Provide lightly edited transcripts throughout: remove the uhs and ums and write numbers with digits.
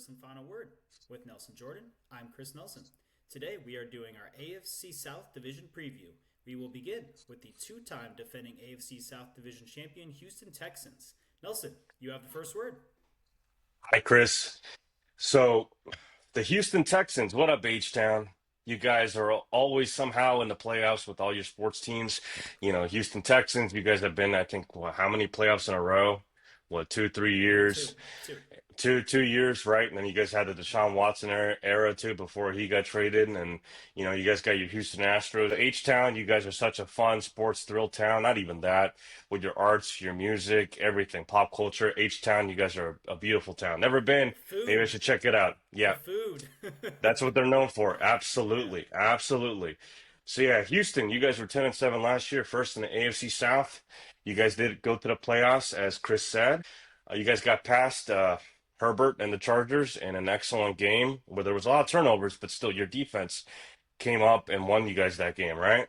first and final word. With Nelson Jordan, I'm Chris Nelson. Today we are doing our AFC South Division preview. We will begin with the two-time defending AFC South Division champion Houston Texans. Nelson, you have the first word. Hi, Chris. So, the Houston Texans, what up, H-Town? You guys are always somehow in the playoffs with all your sports teams. Houston Texans, you guys have been, I think, how many playoffs in a row? What, 2, 3 years? Two, two. Two years, right? And then you guys had the Deshaun Watson era too before he got traded. And, you guys got your Houston Astros. H-Town, you guys are such a fun sports thrill town. Not even that. With your arts, your music, everything, pop culture. H-Town, you guys are a beautiful town. Never been. The Maybe I food. should check it out. The Yeah, food. that's what they're known for. Yeah. Absolutely. Absolutely. So, yeah, Houston, you guys were 10-7 last year, first in the AFC South. You guys did go to the playoffs, as Chris said. You guys got past Herbert and the Chargers in an excellent game where there was a lot of turnovers, but still your defense came up and won you guys that game, right?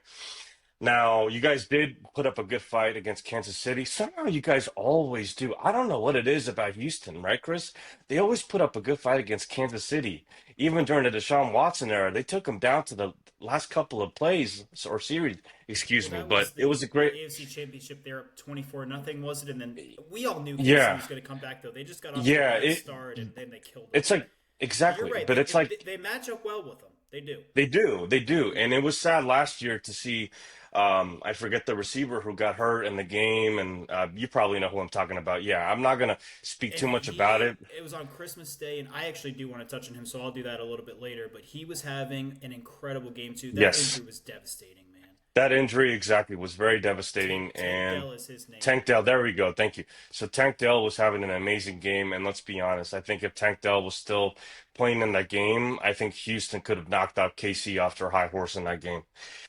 Now, you guys did put up a good fight against Kansas City. Somehow you guys always do. I don't know what it is about Houston, right, Chris? They always put up a good fight against Kansas City. Even during the Deshaun Watson era, they took them down to the last couple of plays or series, excuse Well, me. that But was it the, was a the great, AFC Championship. They're up 24-0, was it? And then we all knew KC yeah, was going to come back, though. They just got off to a yeah. bad start, and then they killed them. It's like But you're exactly, right. but They, it's they, like they match up well with them. They do. they do, and it was sad last year to see. I forget the receiver who got hurt in the game, and you probably know who I'm talking about. Yeah, I'm not gonna speak And too much about it. it was on Christmas Day, and I actually do want to touch on him, so I'll do that a little bit later. But he was having an incredible game, too. That Yes, injury was devastating, man. that injury exactly was very devastating, Tank and Dell is his name. Tank Dell, there we go. Thank you. So Tank Dell was having an amazing game, and let's be honest, I think if Tank Dell was still playing in that game, I think Houston could have knocked out KC off their high horse in that game.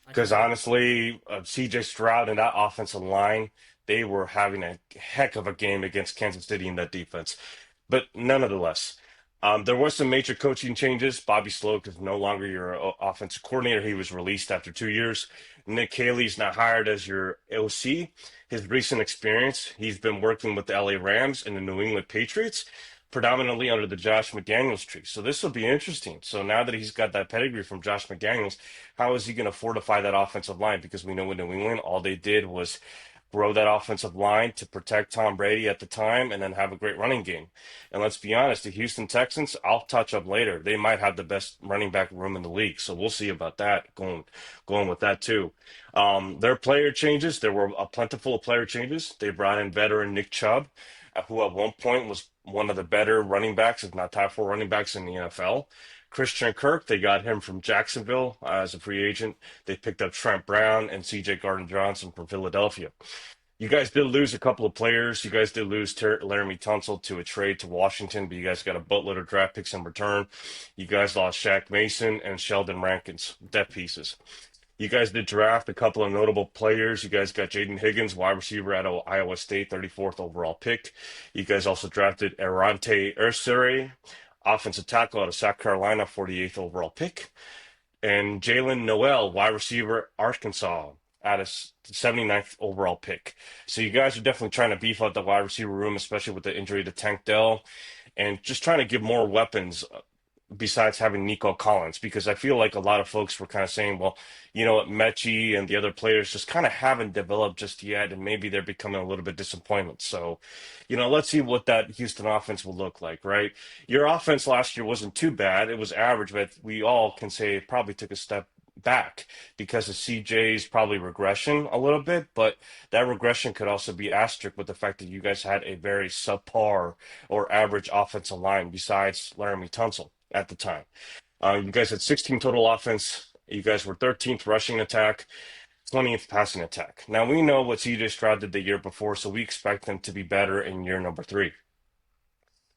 I Because concur. honestly, CJ Stroud and that offensive line, they were having a heck of a game against Kansas City in that defense. But nonetheless, there was some major coaching changes. Bobby Sloak is no longer your offensive coordinator. He was released after 2 years. Nick Haley's not hired as your OC. His recent experience, he's been working with the LA Rams and the New England Patriots, predominantly under the Josh McDaniels tree. So this will be interesting. So now that he's got that pedigree from Josh McDaniels, how is he going to fortify that offensive line? Because we know in New England, all they did was grow that offensive line to protect Tom Brady at the time and then have a great running game. And let's be honest, the Houston Texans, I'll touch up later. They might have the best running back room in the league. So we'll see about that going with that too. Their player changes, there were a plentiful of player changes. They brought in veteran Nick Chubb, who at one point was one of the better running backs, if not top four running backs in the NFL. Christian Kirk, they got him from Jacksonville as a free agent. They picked up Trent Brown and CJ Gardner-Johnson from Philadelphia. You guys did lose a couple of players. You guys did lose Laramie Tunsil to a trade to Washington, but you guys got a boatload of draft picks in return. You guys lost Shaq Mason and Sheldon Rankins, depth pieces. You guys did draft a couple of notable players. You guys got Jaden Higgins, wide receiver at Iowa State, 34th overall pick. You guys also drafted Erante Ursere, offensive tackle out of South Carolina, 48th overall pick. And Jalen Noel, wide receiver, Arkansas, at a 79th overall pick. So you guys are definitely trying to beef up the wide receiver room, especially with the injury to Tank Dell, and just trying to give more weapons besides having Nico Collins, because I feel like a lot of folks were kind of saying, well, you know what, Mechie and the other players just kind of haven't developed just yet, and maybe they're becoming a little bit disappointment. So, let's see what that Houston offense will look like, right? Your offense last year wasn't too bad. It was average, but we all can say it probably took a step back because of CJ's probably regression a little bit, but that regression could also be asterisk with the fact that you guys had a very subpar or average offensive line besides Laramie Tunsil at the time. You guys had 16 total offense. You guys were 13th rushing attack, 20th passing attack. Now we know what CJ Stroud did the year before, so we expect them to be better in year number three.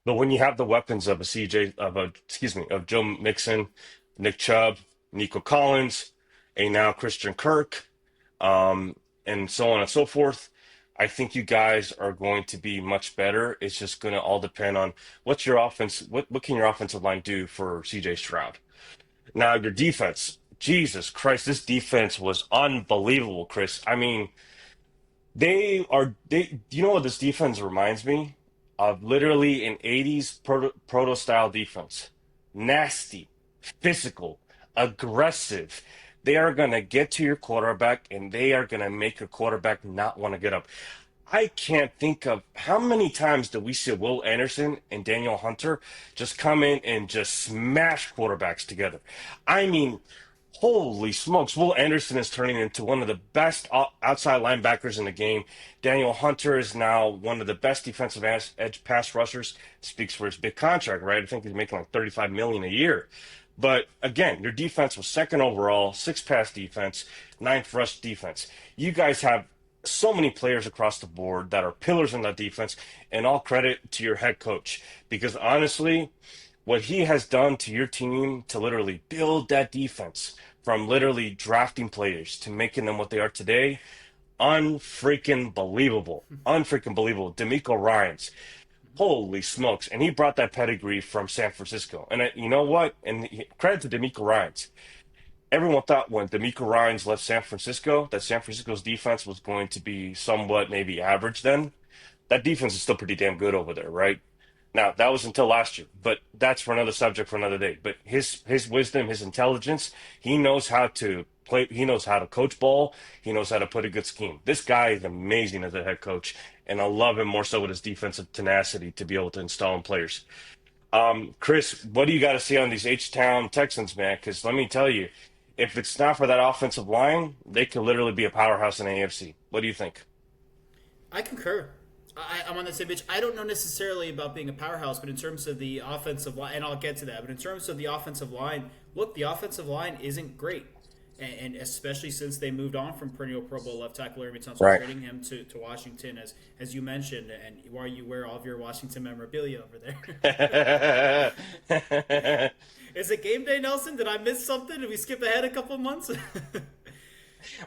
But when you have the weapons of of Joe Mixon, Nick Chubb, Nico Collins, a now Christian Kirk, and so on and so forth, I think you guys are going to be much better. It's just going to all depend on what's your offense, what can your offensive line do for CJ Stroud. Now your defense, Jesus Christ, this defense was unbelievable, Chris. I mean, you know what this defense reminds me? of literally an 80s proto style defense. Nasty, physical, aggressive. They are going to get to your quarterback and they are going to make your quarterback not want to get up. I can't think of how many times do we see Will Anderson and Daniel Hunter just come in and just smash quarterbacks together. I mean, holy smokes. Will Anderson is turning into one of the best outside linebackers in the game. Daniel Hunter is now one of the best defensive edge pass rushers. Speaks for his big contract, right? I think he's making like $35 million a year. But again, your defense was second overall, 6 pass defense, 9th rush defense. You guys have so many players across the board that are pillars in that defense, and all credit to your head coach. Because honestly, what he has done to your team to literally build that defense from literally drafting players to making them what they are today, unfreaking believable. Unfreaking believable. D'Amico Ryans. Holy smokes. And he brought that pedigree from San Francisco. And you know what? And credit to D'Amico Ryans. Everyone thought when D'Amico Ryans left San Francisco that San Francisco's defense was going to be somewhat maybe average then. That defense is still pretty damn good over there, right? Now, that was until last year, but that's for another subject for another day. But his wisdom, his intelligence, he knows how to play, he knows how to coach ball, he knows how to put a good scheme. This guy is amazing as a head coach, and I love him more so with his defensive tenacity to be able to install in players. Chris, what do you got to see on these H-Town Texans, man? Because let me tell you, if it's not for that offensive line, they could literally be a powerhouse in the AFC. What do you think? I concur. I'm on the same page. I don't know necessarily about being a powerhouse, but in terms of the offensive line, and I'll get to that, but in terms of the offensive line, look, the offensive line isn't great. And especially since they moved on from perennial Pro Bowl left tackle Laremy Tunsil, Right. trading him to Washington, as you mentioned, and why you wear all of your Washington memorabilia over there. Is it game day, Nelson? Did I miss something? Did we skip ahead a couple months?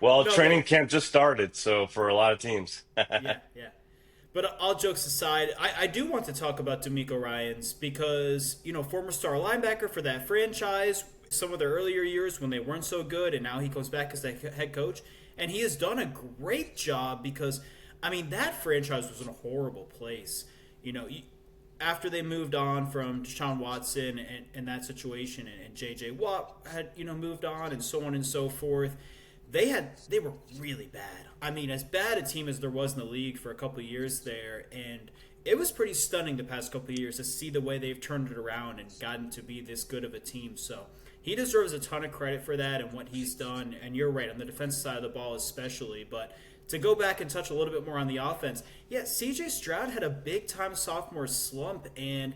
Well, No, training camp just started, so for a lot of teams. yeah. But all jokes aside, I do want to talk about D'Amico Ryans because, former star linebacker for that franchise, some of their earlier years when they weren't so good, and now he goes back as the head coach. And he has done a great job because, that franchise was in a horrible place. After they moved on from Deshaun Watson and that situation, and J.J. Watt had, moved on and so on and so forth, they were really bad. As bad a team as there was in the league for a couple of years there, and it was pretty stunning the past couple of years to see the way they've turned it around and gotten to be this good of a team. So he deserves a ton of credit for that and what he's done. And you're right, on the defensive side of the ball especially. But to go back and touch a little bit more on the offense, yeah, C.J. Stroud had a big-time sophomore slump, and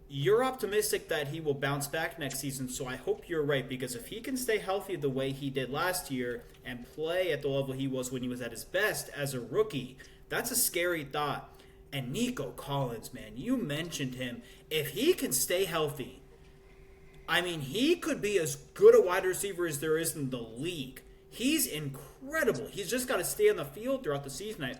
you're optimistic that he will bounce back next season, so I hope you're right, because if he can stay healthy the way he did last year and play at the level he was when he was at his best as a rookie, that's a scary thought. And Nico Collins, man, you mentioned him. If he can stay healthy, he could be as good a wide receiver as there is in the league. He's incredible. He's just got to stay on the field throughout the season.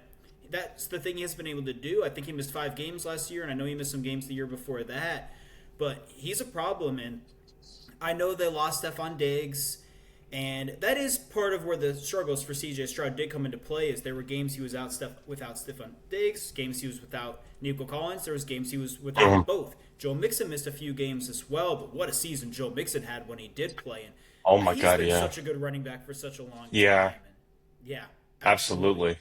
That's the thing he has been able to do. I think he missed 5 games last year, and I know he missed some games the year before that. But he's a problem, and I know they lost Stephon Diggs, and that is part of where the struggles for C.J. Stroud did come into play. Is there were games he was without Stephon Diggs, games he was without Nico Collins, there was games he was without both. Joe Mixon missed a few games as well, but what a season Joe Mixon had when he did play. And Oh my God, he's been yeah. such a good running back for such a long time. Yeah. Yeah, Absolutely.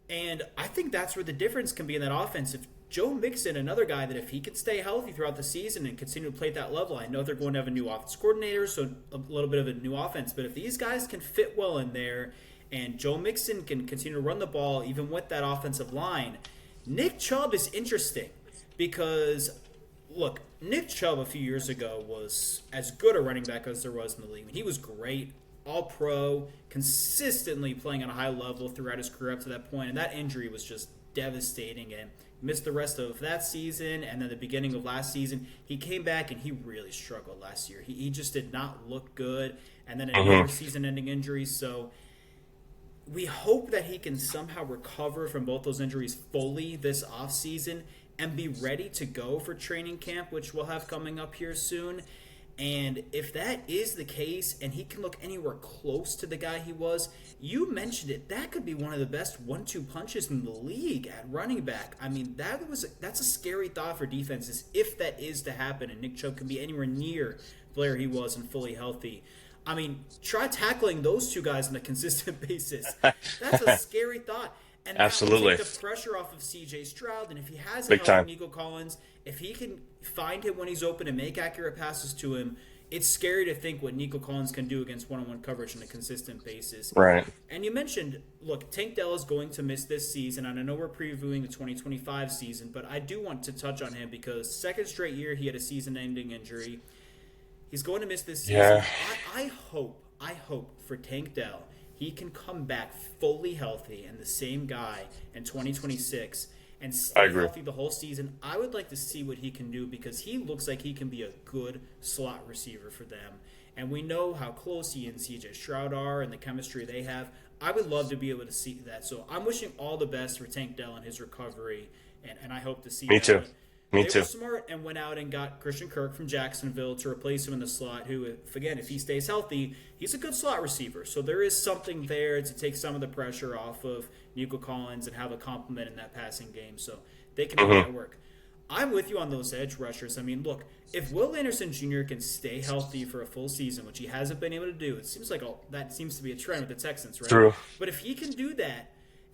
And I think that's where the difference can be in that offense. If Joe Mixon, another guy that if he could stay healthy throughout the season and continue to play at that level, I know they're going to have a new offense coordinator, so a little bit of a new offense. But if these guys can fit well in there and Joe Mixon can continue to run the ball even with that offensive line, Nick Chubb is interesting because, look, Nick Chubb a few years ago was as good a running back as there was in the league. He was great. All-pro, consistently playing on a high level throughout his career up to that point, and that injury was just devastating, and missed the rest of that season, and then the beginning of last season. He came back, and he really struggled last year. He just did not look good, and then another season-ending injury, so we hope that he can somehow recover from both those injuries fully this offseason and be ready to go for training camp, which we'll have coming up here soon. And if that is the case and he can look anywhere close to the guy he was, you mentioned it, that could be one of the best 1-2 punches in the league at running back. I mean, that's a scary thought for defenses if that is to happen and Nick Chubb can be anywhere near the player he was and fully healthy. I mean, try tackling those two guys on a consistent basis. That's a scary thought. And that will Absolutely. take the pressure off of C.J. Stroud. And if he has a Big healthy time. Nico Collins, if he can find him when he's open and make accurate passes to him, it's scary to think what Nico Collins can do against one-on-one coverage on a consistent basis. Right. And you mentioned, look, Tank Dell is going to miss this season, and I know we're previewing the 2025 season, but I do want to touch on him because second straight year he had a season-ending injury. He's going to miss this season. Yeah. I hope for Tank Dell he can come back fully healthy and the same guy in 2026 and I stay agree. healthy the whole season. I would like to see what he can do because he looks like he can be a good slot receiver for them. And we know how close he and CJ Stroud are and the chemistry they have. I would love to be able to see that. So I'm wishing all the best for Tank Dell and his recovery, and I hope to see Me that. too. But Me they too. were smart and went out and got Christian Kirk from Jacksonville to replace him in the slot, who, if he stays healthy, he's a good slot receiver. So there is something there to take some of the pressure off of Nico Collins and have a complement in that passing game. So they can make that work. I'm with you on those edge rushers. I mean, look, if Will Anderson Jr. can stay healthy for a full season, which he hasn't been able to do, it seems like that seems to be a trend with the Texans, right? True. But if he can do that,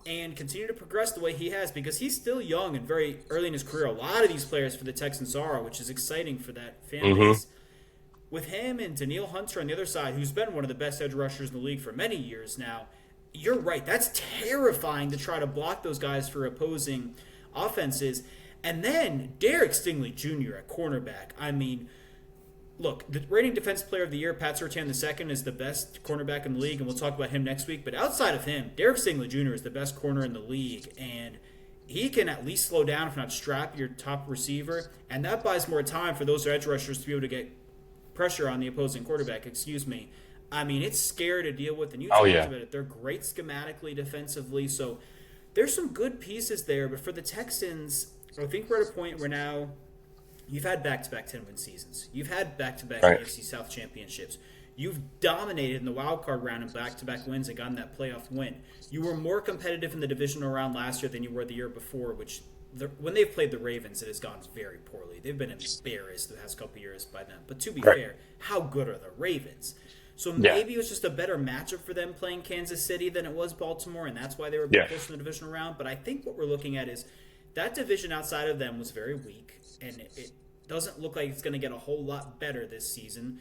and continue to progress the way he has because he's still young and very early in his career. A lot of these players for the Texans are, which is exciting for that fan base. With him and Danielle Hunter on the other side, who's been one of the best edge rushers in the league for many years now, you're right. That's terrifying to try to block those guys for opposing offenses. And then Derek Stingley Jr. at cornerback. I mean, look, the reigning defensive player of the year, Pat Surtain II, is the best cornerback in the league, and we'll talk about him next week. But outside of him, Derek Stingley Jr. is the best corner in the league, and he can at least slow down, if not strap your top receiver, and that buys more time for those edge rushers to be able to get pressure on the opposing quarterback. I mean, it's scary to deal with, and you Oh, talked yeah. about it. They're great schematically, defensively, so there's some good pieces there. But for the Texans, I think we're at a point where now you've had back-to-back 10-win seasons. You've had back-to-back Right. AFC South championships. You've dominated in the wild card round in back-to-back wins and gotten that playoff win. You were more competitive in the divisional round last year than you were the year before, which when they've played the Ravens, it has gone very poorly. They've been embarrassed the past couple of years by them. But to be Right. fair, how good are the Ravens? So Yeah. maybe it was just a better matchup for them playing Kansas City than it was Baltimore, and that's why they were Yeah. close in the divisional round. But I think what we're looking at is that division outside of them was very weak, and it doesn't look like it's going to get a whole lot better this season.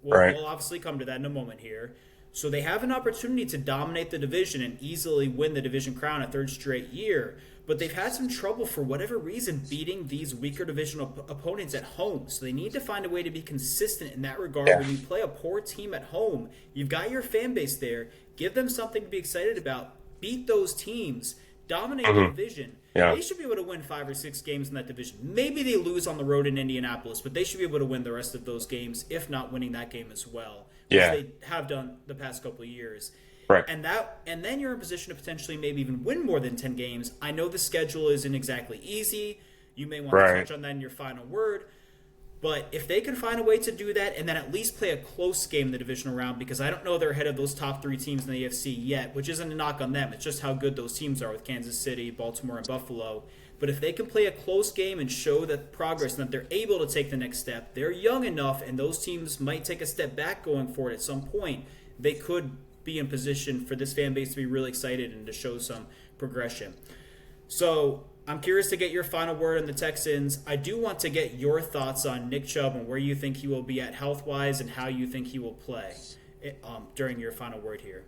Right. We'll obviously come to that in a moment here. So they have an opportunity to dominate the division and easily win the division crown a third straight year. But they've had some trouble for whatever reason beating these weaker divisional opponents at home. So they need to find a way to be consistent in that regard. Yeah. When you play a poor team at home, you've got your fan base there. Give them something to be excited about. Beat those teams. Dominate the division. Yeah. They should be able to win 5 or 6 games in that division. Maybe they lose on the road in Indianapolis, but they should be able to win the rest of those games, if not winning that game as well, which Yeah. they have done the past couple of years. Right. And then you're in a position to potentially maybe even win more than 10 games. I know the schedule isn't exactly easy. You may want Right. to touch on that in your final word. But if they can find a way to do that and then at least play a close game in the divisional round, because I don't know they're ahead of those top 3 teams in the AFC yet, which isn't a knock on them. It's just how good those teams are with Kansas City, Baltimore, and Buffalo. But if they can play a close game and show that progress and that they're able to take the next step, they're young enough and those teams might take a step back going forward at some point. They could be in position for this fan base to be really excited and to show some progression. So I'm curious to get your final word on the Texans. I do want to get your thoughts on Nick Chubb and where you think he will be at health-wise and how you think he will play during your final word here.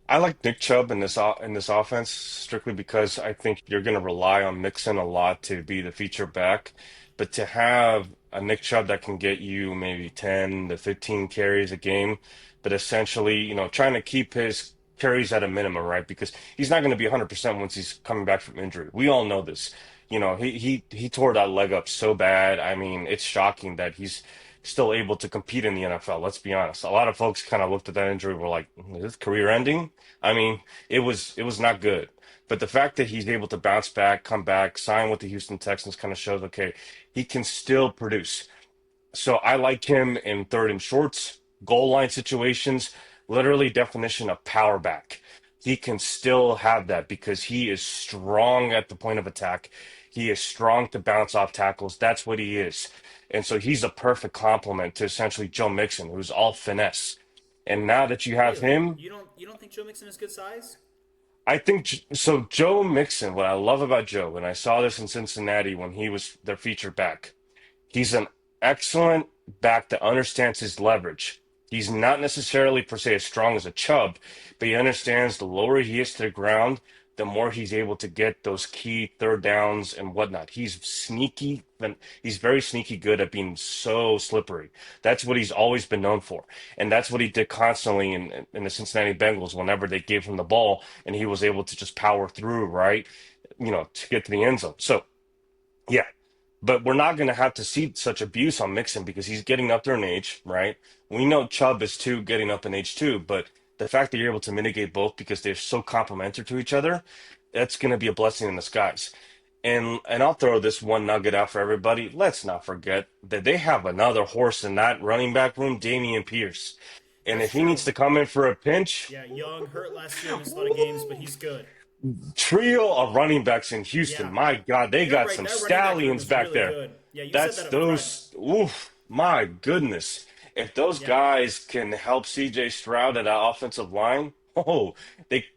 I like Nick Chubb in this offense strictly because I think you're going to rely on Mixon a lot to be the feature back, but to have a Nick Chubb that can get you maybe 10 to 15 carries a game, but essentially, trying to keep his carries at a minimum, right? Because he's not going to be 100% once he's coming back from injury. We all know this. He tore that leg up so bad. I mean, it's shocking that he's still able to compete in the NFL. Let's be honest. A lot of folks kind of looked at that injury and were like, "Is this career ending?" I mean, it was not good. But the fact that he's able to bounce back, come back, sign with the Houston Texans kind of shows, okay, he can still produce. So I like him in third and shorts, goal line situations, literally definition of power back. He can still have that because he is strong at the point of attack. He is strong to bounce off tackles. That's what he is. And so he's a perfect complement to essentially Joe Mixon, who's all finesse. And now that you have Really? him, You don't think Joe Mixon is good size? I think so. Joe Mixon, what I love about Joe, and I saw this in Cincinnati when he was their featured back. He's an excellent back that understands his leverage. He's not necessarily per se as strong as a Chubb, but he understands the lower he is to the ground, the more he's able to get those key third downs and whatnot. He's sneaky, and he's very sneaky good at being so slippery. That's what he's always been known for. And that's what he did constantly in the Cincinnati Bengals whenever they gave him the ball and he was able to just power through, right? To get to the end zone. So, yeah, but we're not going to have to see such abuse on Mixon because he's getting up there in age, right? We know Chubb is too getting up in age too, but the fact that you're able to mitigate both because they're so complementary to each other, that's going to be a blessing in disguise. And I'll throw this one nugget out for everybody. Let's not forget that they have another horse in that running back room, Damian Pierce. And That's if he needs true. to come in for a pinch, Yeah, Young hurt last year, missed a lot of games, but he's good. trio of running backs in Houston. Yeah, My God, they you're got right. some That running back room stallions is back really there. good. Yeah, you said That's that up front. those. Oof, my goodness. If those Yeah. guys can help CJ Stroud at that offensive line, oh,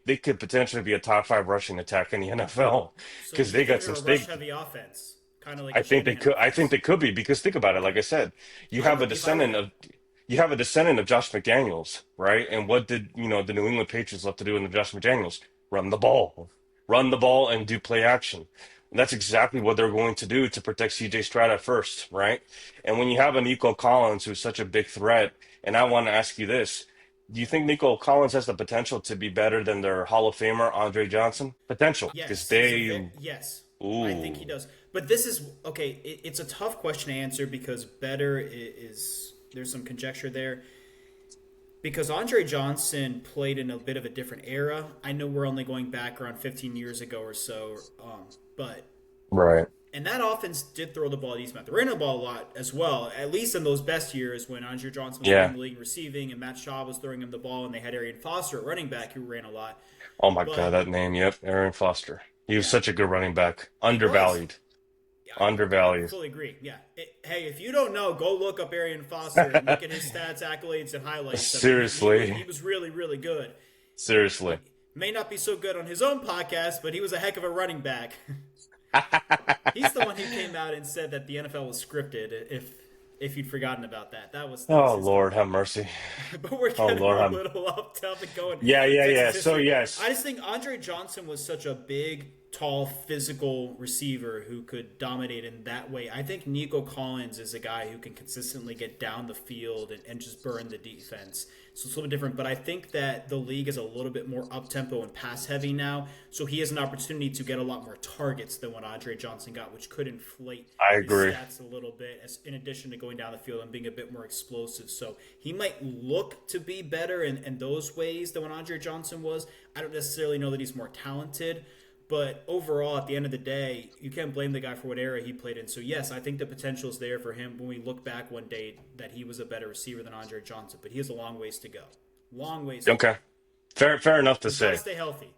they could potentially be a top five rushing attack in the NFL So because you they think got they're some a rush stake. heavy offense, kind of like I a think they Shanahan could. I think offense? they could be because think about it. Like Okay, I said, you I'm have a with you. Fine with descendant it. of Josh McDaniels, right? And what did the New England Patriots love to do in the Josh McDaniels? Run the ball, and do play action. And that's exactly what they're going to do to protect C.J. Stroud at first, right? And when you have a Nico Collins who's such a big threat, and I want to ask you this. Do you think Nico Collins has the potential to be better than their Hall of Famer, Andre Johnson? Potential, because Yes, they, yes. I think he ooh, does. But this is okay. It's a tough question to answer because better is there's some conjecture there. Because Andre Johnson played in a bit of a different era. I know we're only going back around 15 years ago or so, but right. and that offense did throw the ball a decent amount. They ran the ball a lot as well, at least in those best years when Andre Johnson was leading Yeah. the league in receiving and Matt Shaw was throwing him the ball, and they had Arian Foster at running back who ran a lot. Oh my God, But that name. Yep, Aaron Foster. He was yeah, such a good running back. he was. Undervalued. Yeah, I Undervalued. fully agree. Yeah. Hey, if you don't know, go look up Arian Foster and look at his stats, accolades, and highlights. I mean, he Seriously. was really, really good. Seriously. May not be so good on his own podcast, but he was a heck of a running back. He's the one who came out and said that the NFL was scripted. If you'd forgotten about that, that was Oh his talk. Lord, have mercy. But we're Oh getting Lord, a have. little off topic going Yeah, yeah, yeah. Texas So history. yes. I just think Andre Johnson was such a big, tall, physical receiver who could dominate in that way. I think Nico Collins is a guy who can consistently get down the field and just burn the defense. So it's a little bit different, but I think that the league is a little bit more up tempo and pass heavy now. So he has an opportunity to get a lot more targets than what Andre Johnson got, which could inflate I his agree. stats a little bit, in addition to going down the field and being a bit more explosive. So he might look to be better in those ways than what Andre Johnson was. I don't necessarily know that he's more talented, but overall, at the end of the day, you can't blame the guy for what era he played in. So yes, I think the potential is there for him when we look back one day that he was a better receiver than Andre Johnson. But he has a long ways to go. Long ways to go. Okay. Fair enough to He's got to say. stay healthy.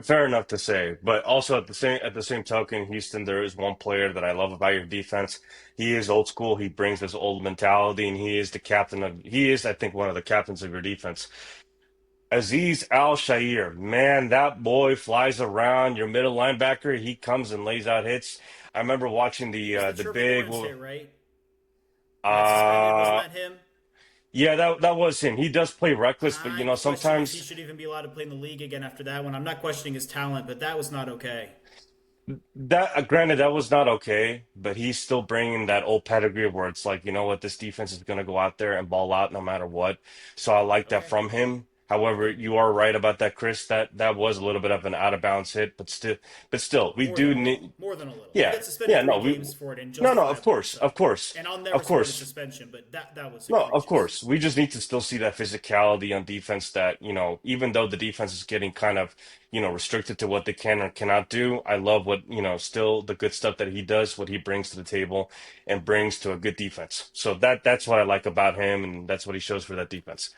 Fair enough to say. But also at the same token, Houston, there is one player that I love about your defense. He is old school. He brings this old mentality, and he is, I think, one of the captains of your defense. Aziz Al Shair, man, that boy flies around. Your middle linebacker, he comes and lays out hits. I remember watching He the was uh, the the Trevor big, Lawrence hit, right? He got suspended. Wasn't uh, that him? yeah, that was him. He does play reckless, but I question if he sometimes should even be allowed to play in the league again after that one. I'm not questioning his talent, but that was not okay. granted, that was not okay. But he's still bringing that old pedigree where it's like, you know what, this defense is going to go out there and ball out no matter what. So I like that Okay. from him. However, you are right about that, Chris. That was a little bit of an out of bounds hit, but still, we More than do a little. need. More than a little. He Yeah, got suspended yeah, three no, games for it, and no, of justifiably course, so. of course, And I'll never of support a course. suspension, but that was No, of egregious. course. We just need to still see that physicality on defense that, even though the defense is getting kind of, restricted to what they can or cannot do, I love what, still the good stuff that he does, what he brings to the table and brings to a good defense. So that's what I like about him, and that's what he shows for that defense.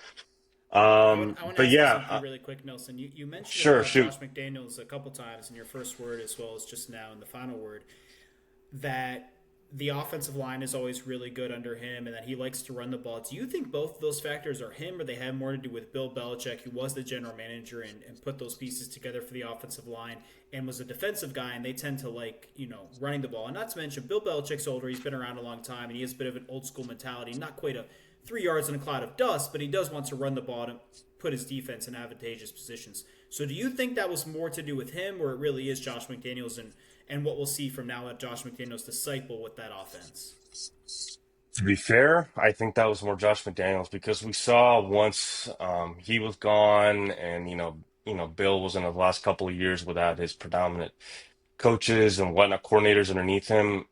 I want to But ask you yeah, something really quick, Nelson. You mentioned sure, about shoot. Josh McDaniels a couple times in your first word as well as just now in the final word, that the offensive line is always really good under him and that he likes to run the ball. Do you think both of those factors are him, or they have more to do with Bill Belichick, who was the general manager and put those pieces together for the offensive line and was a defensive guy, and they tend to like, running the ball? And not to mention, Bill Belichick's older. He's been around a long time, and he has a bit of an old school mentality. Not quite a 3 yards in a cloud of dust, but he does want to run the ball to put his defense in advantageous positions. So do you think that was more to do with him, or it really is Josh McDaniels and what we'll see from now at Josh McDaniels' disciple with that offense? To be fair, I think that was more Josh McDaniels because we saw once he was gone, and Bill was in the last couple of years without his predominant coaches and whatnot, coordinators underneath him.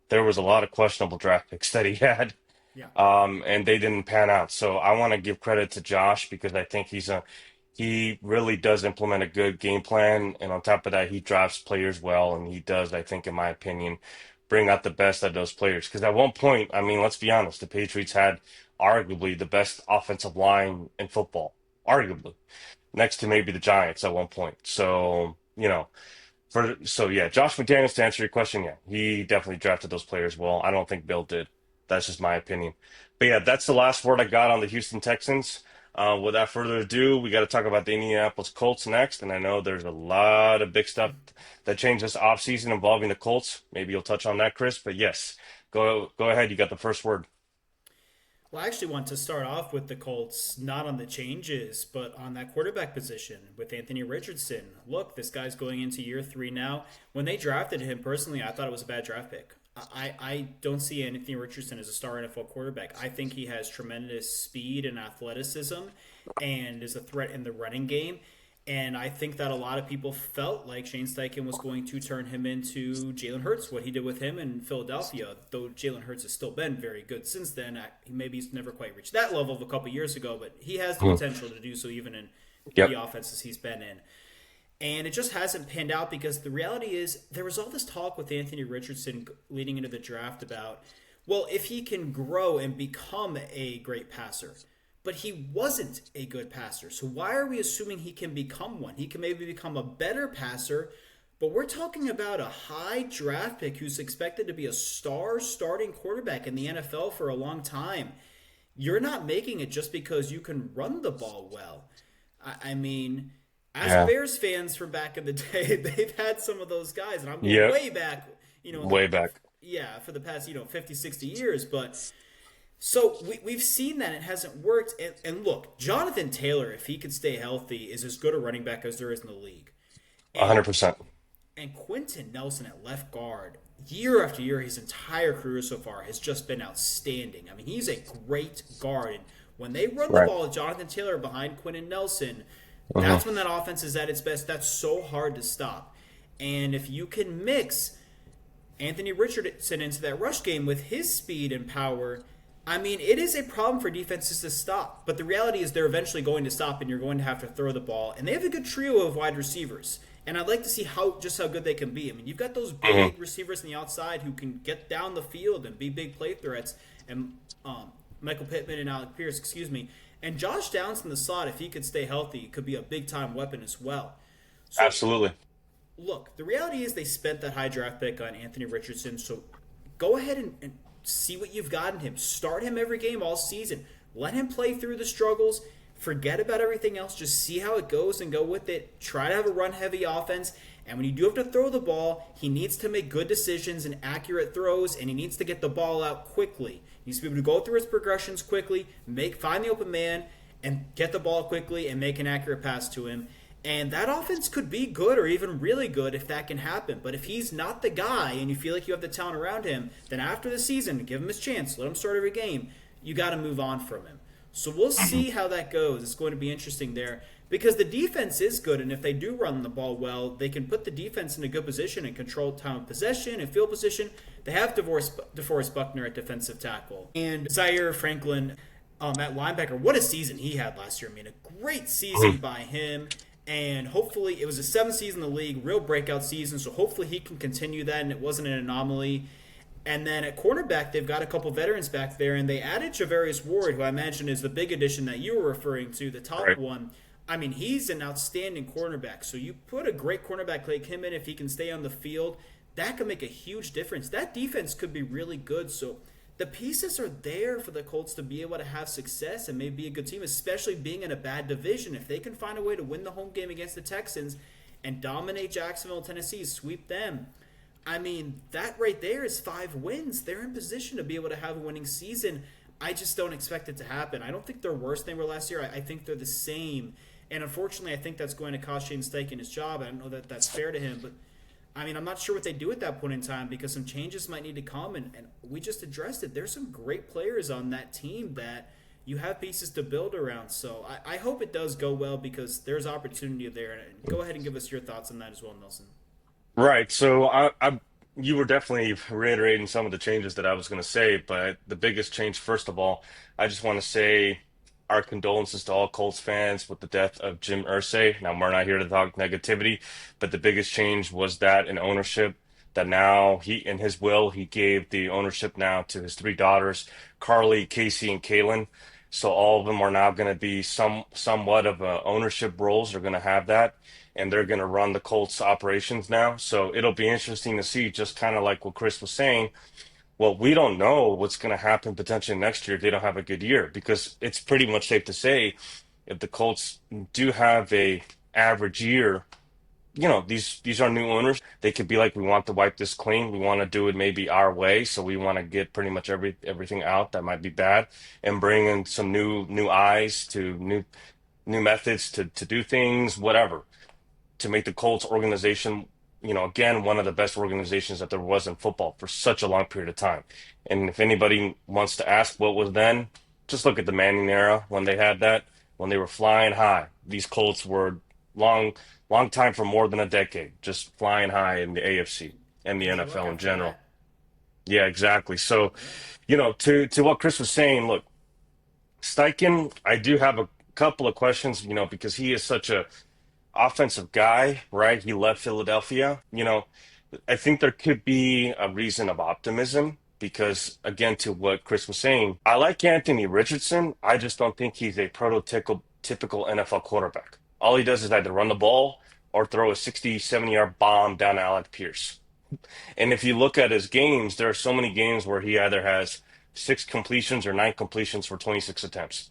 There was a lot of questionable draft picks that he had, Yeah. and they didn't pan out. So I want to give credit to Josh because I think he really does implement a good game plan, and on top of that, he drafts players well, and he does, I think, in my opinion, bring out the best out of those players. Because at one point, I mean, let's be honest, the Patriots had arguably the best offensive line in football, arguably, next to maybe the Giants at one point. So, yeah, Josh McDaniels, to answer your question, yeah, he definitely drafted those players well. I don't think Bill did. That's just my opinion. But yeah, that's the last word I got on the Houston Texans. Without further ado, we got to talk about the Indianapolis Colts next. And I know there's a lot of big stuff that changed this offseason involving the Colts. Maybe you'll touch on that, Chris. But yes, go ahead. You got the first word. Well, I actually want to start off with the Colts, not on the changes, but on that quarterback position with Anthony Richardson. Look, this guy's going into year 3 now. When they drafted him, personally, I thought it was a bad draft pick. I don't see Anthony Richardson as a star NFL quarterback. I think he has tremendous speed and athleticism and is a threat in the running game. And I think that a lot of people felt like Shane Steichen was going to turn him into Jalen Hurts, what he did with him in Philadelphia. Though Jalen Hurts has still been very good since then. Maybe he's never quite reached that level of a couple years ago, but he has the potential to do so even in Yep. the offenses he's been in. And it just hasn't panned out because the reality is there was all this talk with Anthony Richardson leading into the draft about, well, if he can grow and become a great passer. But he wasn't a good passer. So why are we assuming he can become one? He can maybe become a better passer, but we're talking about a high draft pick who's expected to be a star starting quarterback in the NFL for a long time. You're not making it just because you can run the ball well. I mean, as Yeah. Bears fans from back in the day, they've had some of those guys, and I'm going Yep. way back, Way back. yeah, for the past, 50, 60 years. But so we've seen that it hasn't worked. And look, Jonathan Taylor, if he could stay healthy, is as good a running back as there is in the league. And 100%. and Quentin Nelson at left guard, year after year, his entire career so far has just been outstanding. I mean, he's a great guard. And when they run the Right. ball with Jonathan Taylor behind Quentin Nelson, that's when that offense is at its best. That's so hard to stop. And if you can mix Anthony Richardson into that rush game with his speed and power, I mean, it is a problem for defenses to stop. But the reality is they're eventually going to stop, and you're going to have to throw the ball. And they have a good trio of wide receivers. And I'd like to see just how good they can be. I mean, you've got those big receivers on the outside who can get down the field and be big play threats. And Michael Pittman and Alec Pierce, And Josh Downs in the slot, if he could stay healthy, could be a big-time weapon as well. So, Absolutely. look, the reality is they spent that high draft pick on Anthony Richardson, so go ahead and see what you've got in him. Start him every game all season. Let him play through the struggles. Forget about everything else. Just see how it goes and go with it. Try to have a run-heavy offense. And when you do have to throw the ball, he needs to make good decisions and accurate throws, and he needs to get the ball out quickly. He needs to be able to go through his progressions quickly, find the open man, and get the ball quickly and make an accurate pass to him. And that offense could be good or even really good if that can happen. But if he's not the guy and you feel like you have the talent around him, then after the season, give him his chance. Let him start every game. You got to move on from him. So we'll see how that goes. It's going to be interesting there because the defense is good, and if they do run the ball well, they can put the defense in a good position and control time of possession and field position. They have DeForest Buckner at defensive tackle and Zaire Franklin at linebacker. What a season he had last year. I mean, a great season by him. And hopefully, it was his seventh season in the league, real breakout season. So hopefully he can continue that, and it wasn't an anomaly. And then at cornerback, they've got a couple veterans back there, and they added Javarius Ward, who I imagine is the big addition that you were referring to, the top one. I mean, he's an outstanding cornerback. So you put a great cornerback like him in, if he can stay on the field, that could make a huge difference. That defense could be really good. So the pieces are there for the Colts to be able to have success and maybe be a good team, especially being in a bad division. If they can find a way to win the home game against the Texans and dominate Jacksonville and Tennessee, sweep them, I mean, that right there is 5 wins. They're in position to be able to have a winning season. I just don't expect it to happen. I don't think they're worse than they were last year. I think they're the same. And unfortunately, I think that's going to cost Shane Steichen his job. I don't know that that's fair to him. But, I mean, I'm not sure what they do at that point in time because some changes might need to come. And we just addressed it. There's some great players on that team that you have pieces to build around. So I hope it does go well because there's opportunity there. And go ahead and give us your thoughts on that as well, Nelson. Right. So you were definitely reiterating some of the changes that I was going to say, but the biggest change, first of all, I just want to say our condolences to all Colts fans with the death of Jim Irsay. Now, we're not here to talk negativity, but the biggest change was that in ownership, that now in his will, he gave the ownership now to his 3 daughters, Carly, Casey, and Kaylin. So all of them are now going to be somewhat of ownership roles. They're going to have that, and they're going to run the Colts operations now. So it'll be interesting to see, just kind of like what Chris was saying. Well, we don't know what's going to happen potentially next year if they don't have a good year, because it's pretty much safe to say if the Colts do have a average year, these are new owners. They could be like, we want to wipe this clean. We want to do it maybe our way. So we want to get pretty much everything out that might be bad and bring in some new eyes to new methods to do things, whatever, to make the Colts organization, again, one of the best organizations that there was in football for such a long period of time. And if anybody wants to ask what was then, just look at the Manning era when they had that, when they were flying high. These Colts were long time, for more than a decade, just flying high in the AFC and the NFL in general. Yeah, exactly. So, to what Chris was saying, look, Steichen, I do have a couple of questions, because he is such a offensive guy, right? He left Philadelphia. I think there could be a reason of optimism because, again, to what Chris was saying, I like Anthony Richardson. I just don't think he's a prototypical NFL quarterback. All he does is either run the ball or throw a 60, 70-yard bomb down to Alec Pierce. And if you look at his games, there are so many games where he either has 6 completions or 9 completions for 26 attempts.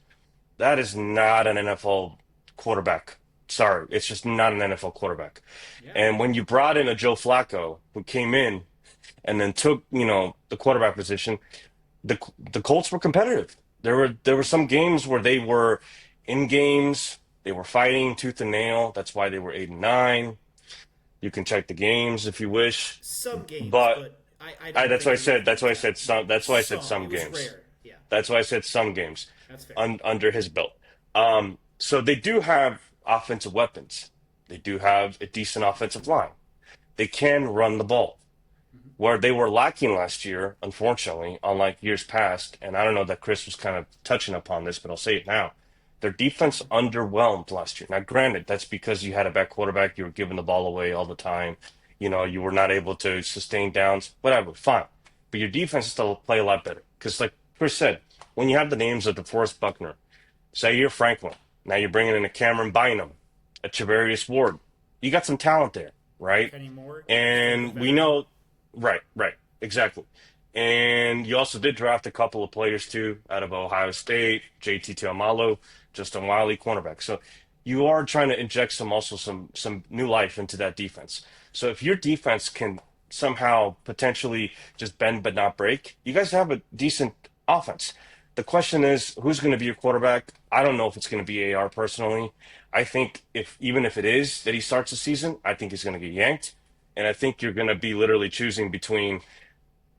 That is not an NFL quarterback. Sorry, it's just not an NFL quarterback. Yeah. And when you brought in a Joe Flacco who came in and then took, the quarterback position, the Colts were competitive. There were some games where they were in games. They were fighting tooth and nail. That's why they were 8-9. You can check the games if you wish. Some games, but I that's why I said. That's why I said some. That's why I said some games. Rare. Yeah. That's why I said some games. That's fair. Under his belt. So they do have offensive weapons. They do have a decent offensive line. They can run the ball. Where they were lacking last year, unfortunately, unlike years past, and I don't know that Chris was kind of touching upon this, but I'll say it now. Their defense underwhelmed last year. Now, granted, that's because you had a bad quarterback. You were giving the ball away all the time. You were not able to sustain downs. Whatever, fine. But your defense still play a lot better. Because like Chris said, when you have the names of DeForest Buckner, Zaire Franklin, now you're bringing in a Cameron Bynum, a Javarius Ward. You got some talent there, right? Kenny Moore. And we know, right, exactly. And you also did draft a couple of players, too, out of Ohio State, JT Tuimoloau, Justin Wiley, cornerback. So you are trying to inject some new life into that defense. So if your defense can somehow potentially just bend but not break, you guys have a decent offense. The question is, who's going to be your quarterback? I don't know if it's going to be AR personally. I think even if it is that he starts the season, I think he's going to get yanked. And I think you're going to be literally choosing between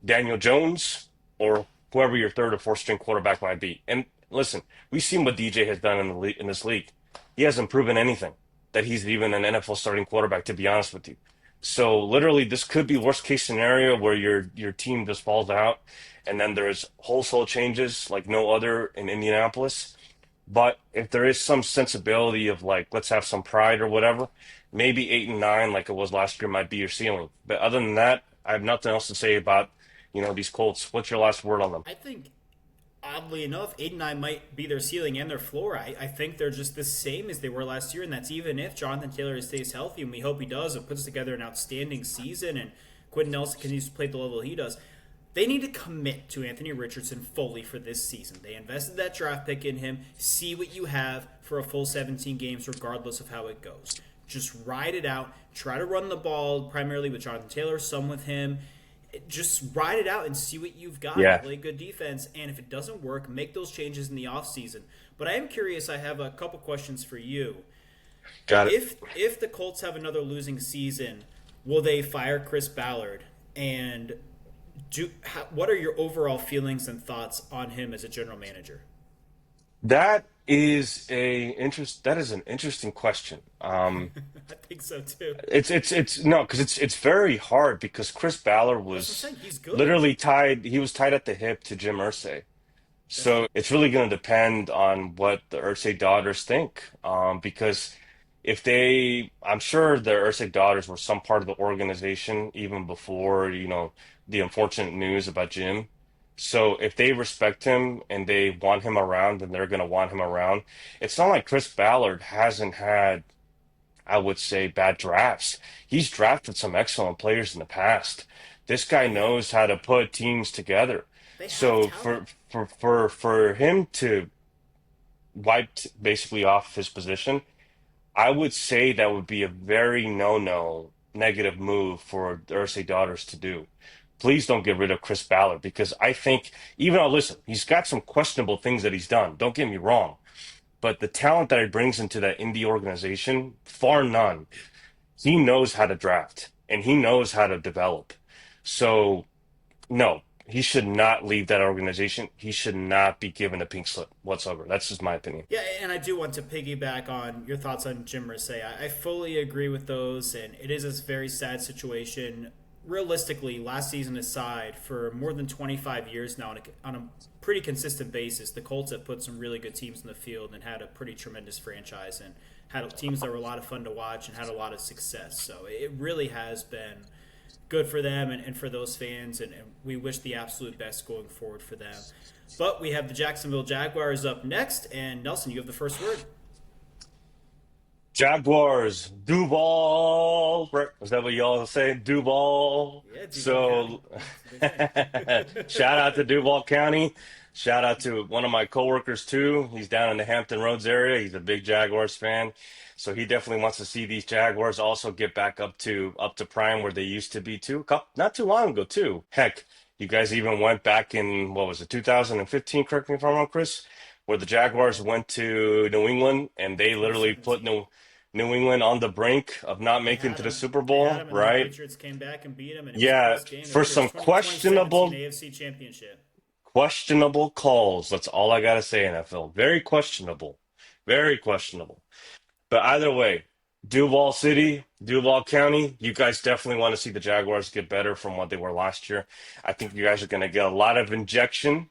Daniel Jones or whoever your 3rd or 4th string quarterback might be. And listen, we've seen what DJ has done in in this league. He hasn't proven anything that he's even an NFL starting quarterback, to be honest with you. So literally, this could be worst case scenario where your team just falls out, and then there's wholesale changes like no other in Indianapolis. But if there is some sensibility of like, let's have some pride or whatever, maybe 8 and 9, like it was last year, might be your ceiling. But other than that, I have nothing else to say about, these Colts. What's your last word on them? I think, oddly enough, 8 and 9 might be their ceiling and their floor. I think they're just the same as they were last year, and that's even if Jonathan Taylor stays healthy, and we hope he does, and puts together an outstanding season, and Quentin Nelson continues to play at the level he does. They need to commit to Anthony Richardson fully for this season. They invested that draft pick in him. See what you have for a full 17 games, regardless of how it goes. Just ride it out. Try to run the ball primarily with Jonathan Taylor, some with him. Just ride it out and see what you've got. Yeah, Play good defense, and if it doesn't work, make those changes in the offseason. But I am curious. I have a couple questions for you. got it. If the Colts have another losing season, will they fire Chris Ballard? And what are your overall feelings and thoughts on him as a general manager? That is an interesting question. I think so too. It's no, because it's very hard because Chris Ballard That's what was I'm saying. He's good. literally tied. He was tied at the hip to Jim Irsay. So it's really going to depend on what the Irsay daughters think. Because I'm sure the Irsay daughters were some part of the organization even before, the unfortunate news about Jim. So if they respect him and they want him around, then they're going to want him around. It's not like Chris Ballard hasn't had, I would say, bad drafts. He's drafted some excellent players in the past. This guy knows how to put teams together. They have So talent. for him to wipe basically off his position, I would say that would be a very no-no negative move for the Ursay daughters to do. Please don't get rid of Chris Ballard because I think even though listen, he's got some questionable things that he's done. Don't get me wrong, but the talent that he brings into that indie organization, far none. He knows how to draft and he knows how to develop. So no, he should not leave that organization. He should not be given a pink slip whatsoever. That's just my opinion. Yeah, and I do want to piggyback on your thoughts on Jim Irsay. I fully agree with those, and it is a very sad situation. Realistically, last season aside, for more than 25 years now, on a pretty consistent basis, the Colts have put some really good teams in the field and had a pretty tremendous franchise and had teams that were a lot of fun to watch and had a lot of success. So it really has been good for them and for those fans, and we wish the absolute best going forward for them. But we have the Jacksonville Jaguars up next, and Nelson, you have the first word. Jaguars, Duval. Is that what y'all say? Duval. Yeah, Duval County. So, That's a big thing. shout out to Duval County. Shout out to one of my coworkers too. He's down in the Hampton Roads area. He's a big Jaguars fan. So he definitely wants to see these Jaguars also get back up to prime where they used to be too. Not too long ago too. Heck, you guys even went back in what was it, 2015? Correct me if I'm wrong, Chris, where the Jaguars went to New England and they literally put 2017. New England on the brink of not They making it had to the them. Super They had Bowl, them, and then the right? Patriots came back and beat them, and it was a Yeah, close game. It for was some 2017 questionable AFC Championship. questionable calls. That's all I gotta say, NFL. Very questionable. Very questionable. But either way, Duval City, Duval County, you guys definitely want to see the Jaguars get better from what they were last year. I think you guys are gonna get a lot of injection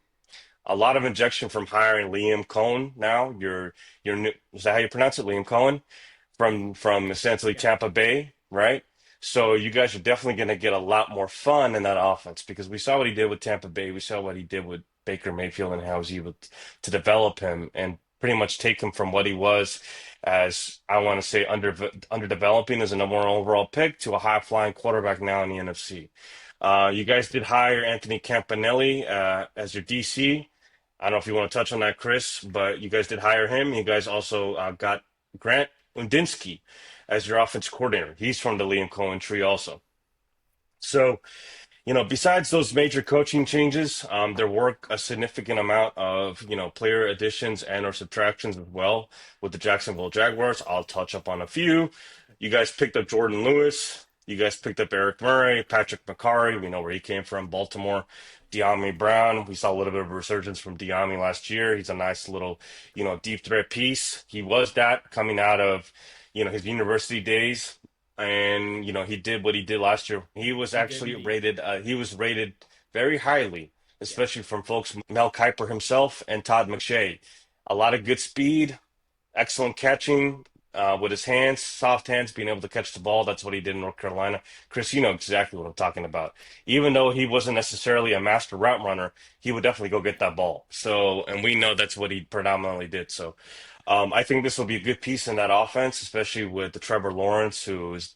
from hiring Liam Cohen now. Your new, is that how you pronounce it? Liam Cohen from essentially Yeah. Tampa Bay, right? So you guys are definitely going to get a lot more fun in that offense because we saw what he did with Tampa Bay. We saw what he did with Baker Mayfield and how he was able to develop him and pretty much take him from what he was as I want to say underdeveloping as a number one overall pick to a high flying quarterback now in the NFC. You guys did hire Anthony Campanelli as your DC. I don't know if you want to touch on that, Chris, but you guys did hire him. You guys also got Grant Undinsky as your offense coordinator. He's from the Liam Cohen tree also. So, besides those major coaching changes, there were a significant amount of, player additions and or subtractions as well with the Jacksonville Jaguars. I'll touch up on a few. You guys picked up Jordan Lewis. You guys picked up Eric Murray, Patrick McCarry. We know where he came from, Baltimore. De'Ami Brown. We saw a little bit of a resurgence from De'Ami last year. He's a nice little, deep threat piece. He was that coming out of, his university days. And, he did what he did last year. He was He did actually indeed. rated very highly, Yeah. especially from folks Mel Kiper himself and Todd McShay. A lot of good speed, excellent catching with his hands, soft hands, being able to catch the ball. That's what he did in North Carolina. Chris, you know exactly what I'm talking about. Even though he wasn't necessarily a master route runner, he would definitely go get that ball. So, and we know that's what he predominantly did. So, I think this will be a good piece in that offense, especially with the Trevor Lawrence, who is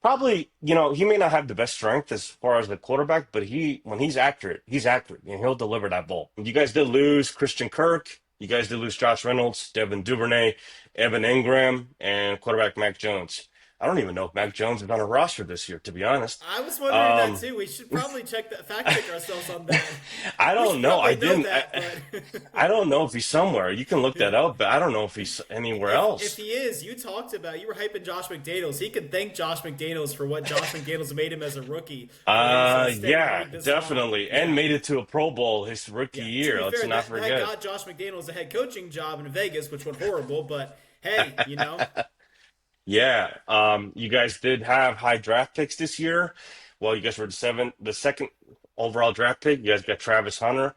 probably, he may not have the best strength as far as the quarterback, but when he's accurate, and he'll deliver that ball. You guys did lose Christian Kirk. You guys did lose Josh Reynolds, Devin Duvernay, Evan Ingram, and quarterback Mac Jones. I don't even know if Mac Jones is on a roster this year, to be honest. I was wondering that Um, too. We should probably fact check ourselves on that. I We don't should know. probably know that, I but don't know if he's somewhere. You can look yeah. that up, but I don't know if he's anywhere If else. he is, you were hyping Josh McDaniels. He can thank Josh McDaniels for what Josh McDaniels made him as a rookie when he was staying in the Yeah, league this long. definitely, and Yeah. made it to a Pro Bowl his rookie Yeah. To year. be Let's fair, not that forget. got Josh McDaniels a head coaching job in Vegas, which went horrible, but hey, Yeah, you guys did have high draft picks this year. Well, you guys were the second overall draft pick. You guys got Travis Hunter.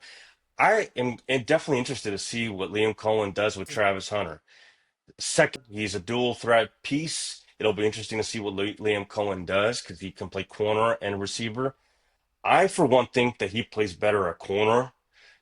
I am definitely interested to see what Liam Cohen does with Travis Hunter. Second, he's a dual threat piece. It'll be interesting to see what Liam Cohen does because he can play corner and receiver. I, for one, think that he plays better at corner.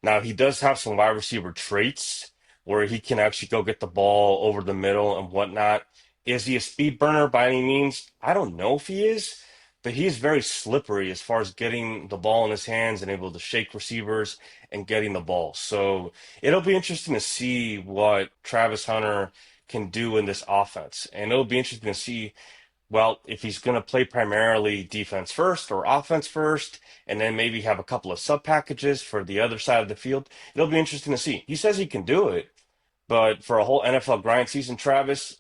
Now, he does have some wide receiver traits where he can actually go get the ball over the middle and whatnot. Is he a speed burner by any means? I don't know if he is, but he's very slippery as far as getting the ball in his hands and able to shake receivers and getting the ball. So it'll be interesting to see what Travis Hunter can do in this offense. And it'll be interesting to see well, if he's going to play primarily defense first or offense first, and then maybe have a couple of sub packages for the other side of the field, it'll be interesting to see. He says he can do it, but for a whole NFL grind season, Travis,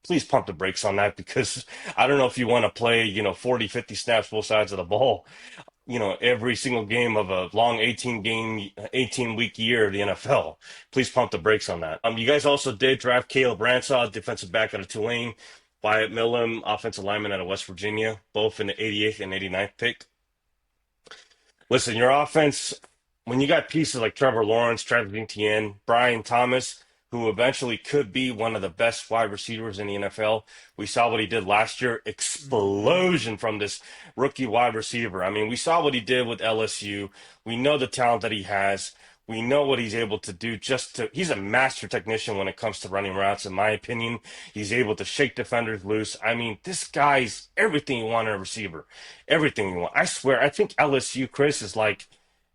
please pump the brakes on that because I don't know if you want to play, 40, 50 snaps both sides of the ball, every single game of a long 18 week year of the NFL. Please pump the brakes on that. You guys also did draft Caleb Ransaw, defensive back out of Tulane, Wyatt Millum, offensive lineman out of West Virginia, both in the 88th and 89th pick. Listen, your offense, when you got pieces like Trevor Lawrence, Travis Etienne, Brian Thomas, who eventually could be one of the best wide receivers in the NFL, we saw what he did last year. Mhm. Explosion from this rookie wide receiver. I mean, we saw what he did with LSU. We know the talent that he has. We know what he's able to do he's a master technician when it comes to running routes, in my opinion. He's able to shake defenders loose. I mean, this guy's everything you want in a receiver. Everything you want. I swear, I think LSU, Chris, is like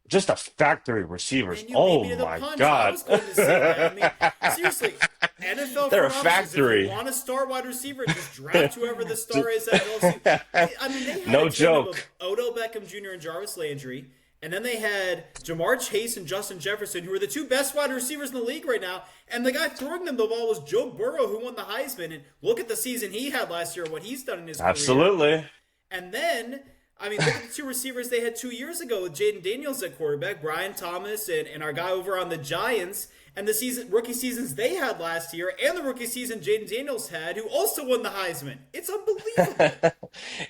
just a factory of receivers. Man, you beat Oh me to the my punch. I God. was going to say that. I mean, seriously, NFL They're a front offices, if you factory. want a star wide receiver, just draft whoever the star is at LSU. I mean, they had a No tandem of joke. Odell Beckham Jr. and Jarvis Landry, and then they had Jamar Chase and Justin Jefferson, who are the two best wide receivers in the league right now. And the guy throwing them the ball was Joe Burrow, who won the Heisman. And look at the season he had last year, what he's done in his career. Absolutely. And then, I mean, look at the two receivers they had 2 years ago with Jaden Daniels at quarterback, Brian Thomas, and our guy over on the Giants. And the rookie seasons they had last year, and the rookie season Jaden Daniels had, who also won the Heisman. It's unbelievable.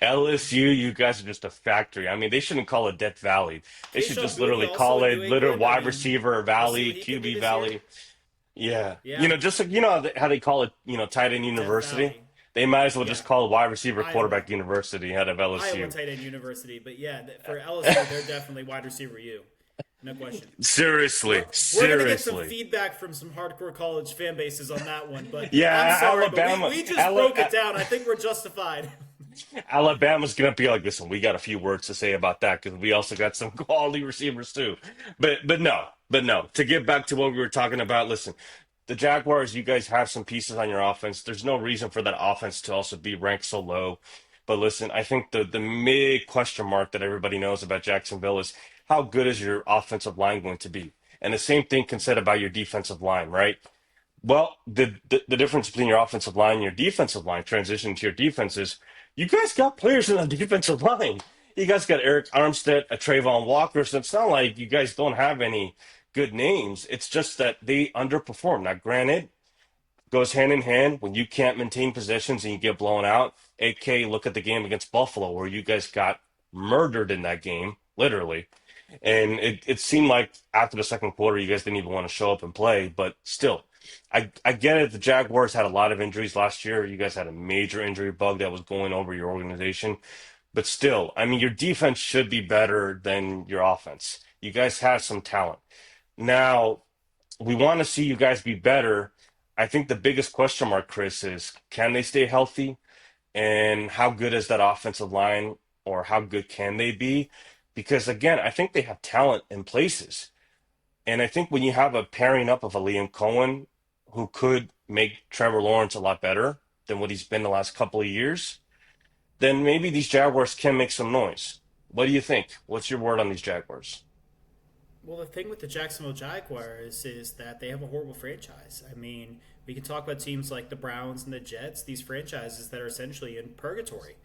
LSU, you guys are just a factory. I mean, they shouldn't call it Death Valley. They should Kayshon just Boutte literally also call in it New literal England. I wide mean, receiver we'll see valley, what he can do QB this year. valley. Yeah. Yeah, Just like, how they call it, tight end Death university. Valley. They might as well Yeah, just call it wide receiver Iowa. quarterback university out of Iowa LSU. tight end university. But yeah, for LSU, they're definitely wide receiver U. No question. Seriously. We're gonna get some Seriously. feedback from some hardcore college fan bases on that one, but I'm Yeah, sorry, but Alabama. we just broke it down. I think we're justified. Alabama's gonna be like, listen, we got a few words to say about that because we also got some quality receivers too. But no. To get back to what we were talking about, listen, the Jaguars, you guys have some pieces on your offense. There's no reason for that offense to also be ranked so low. But listen, I think the big question mark that everybody knows about Jacksonville is how good is your offensive line going to be? And the same thing can said about your defensive line, right? Well, the difference between your offensive line and your defensive line, transition to your defense, is you guys got players in the defensive line. You guys got Eric Armstead, a Trayvon Walker, so it's not like you guys don't have any good names. It's just that they underperform. Now, granted, goes hand in hand when you can't maintain possessions and you get blown out. AK, look at the game against Buffalo where you guys got murdered in that game, literally. And it seemed like after the second quarter, you guys didn't even want to show up and play. But still, I get it. The Jaguars had a lot of injuries last year. You guys had a major injury bug that was going over your organization. But still, I mean, your defense should be better than your offense. You guys have some talent. Now, we want to see you guys be better. I think the biggest question mark, Chris, is can they stay healthy? And how good is that offensive line, or how good can they be? Because again, I think they have talent in places. And I think when you have a pairing up of a Liam Cohen who could make Trevor Lawrence a lot better than what he's been the last couple of years, then maybe these Jaguars can make some noise. What do you think? What's your word on these Jaguars? Well, the thing with the Jacksonville Jaguars is that they have a horrible franchise. I mean, we can talk about teams like the Browns and the Jets, these franchises that are essentially in purgatory.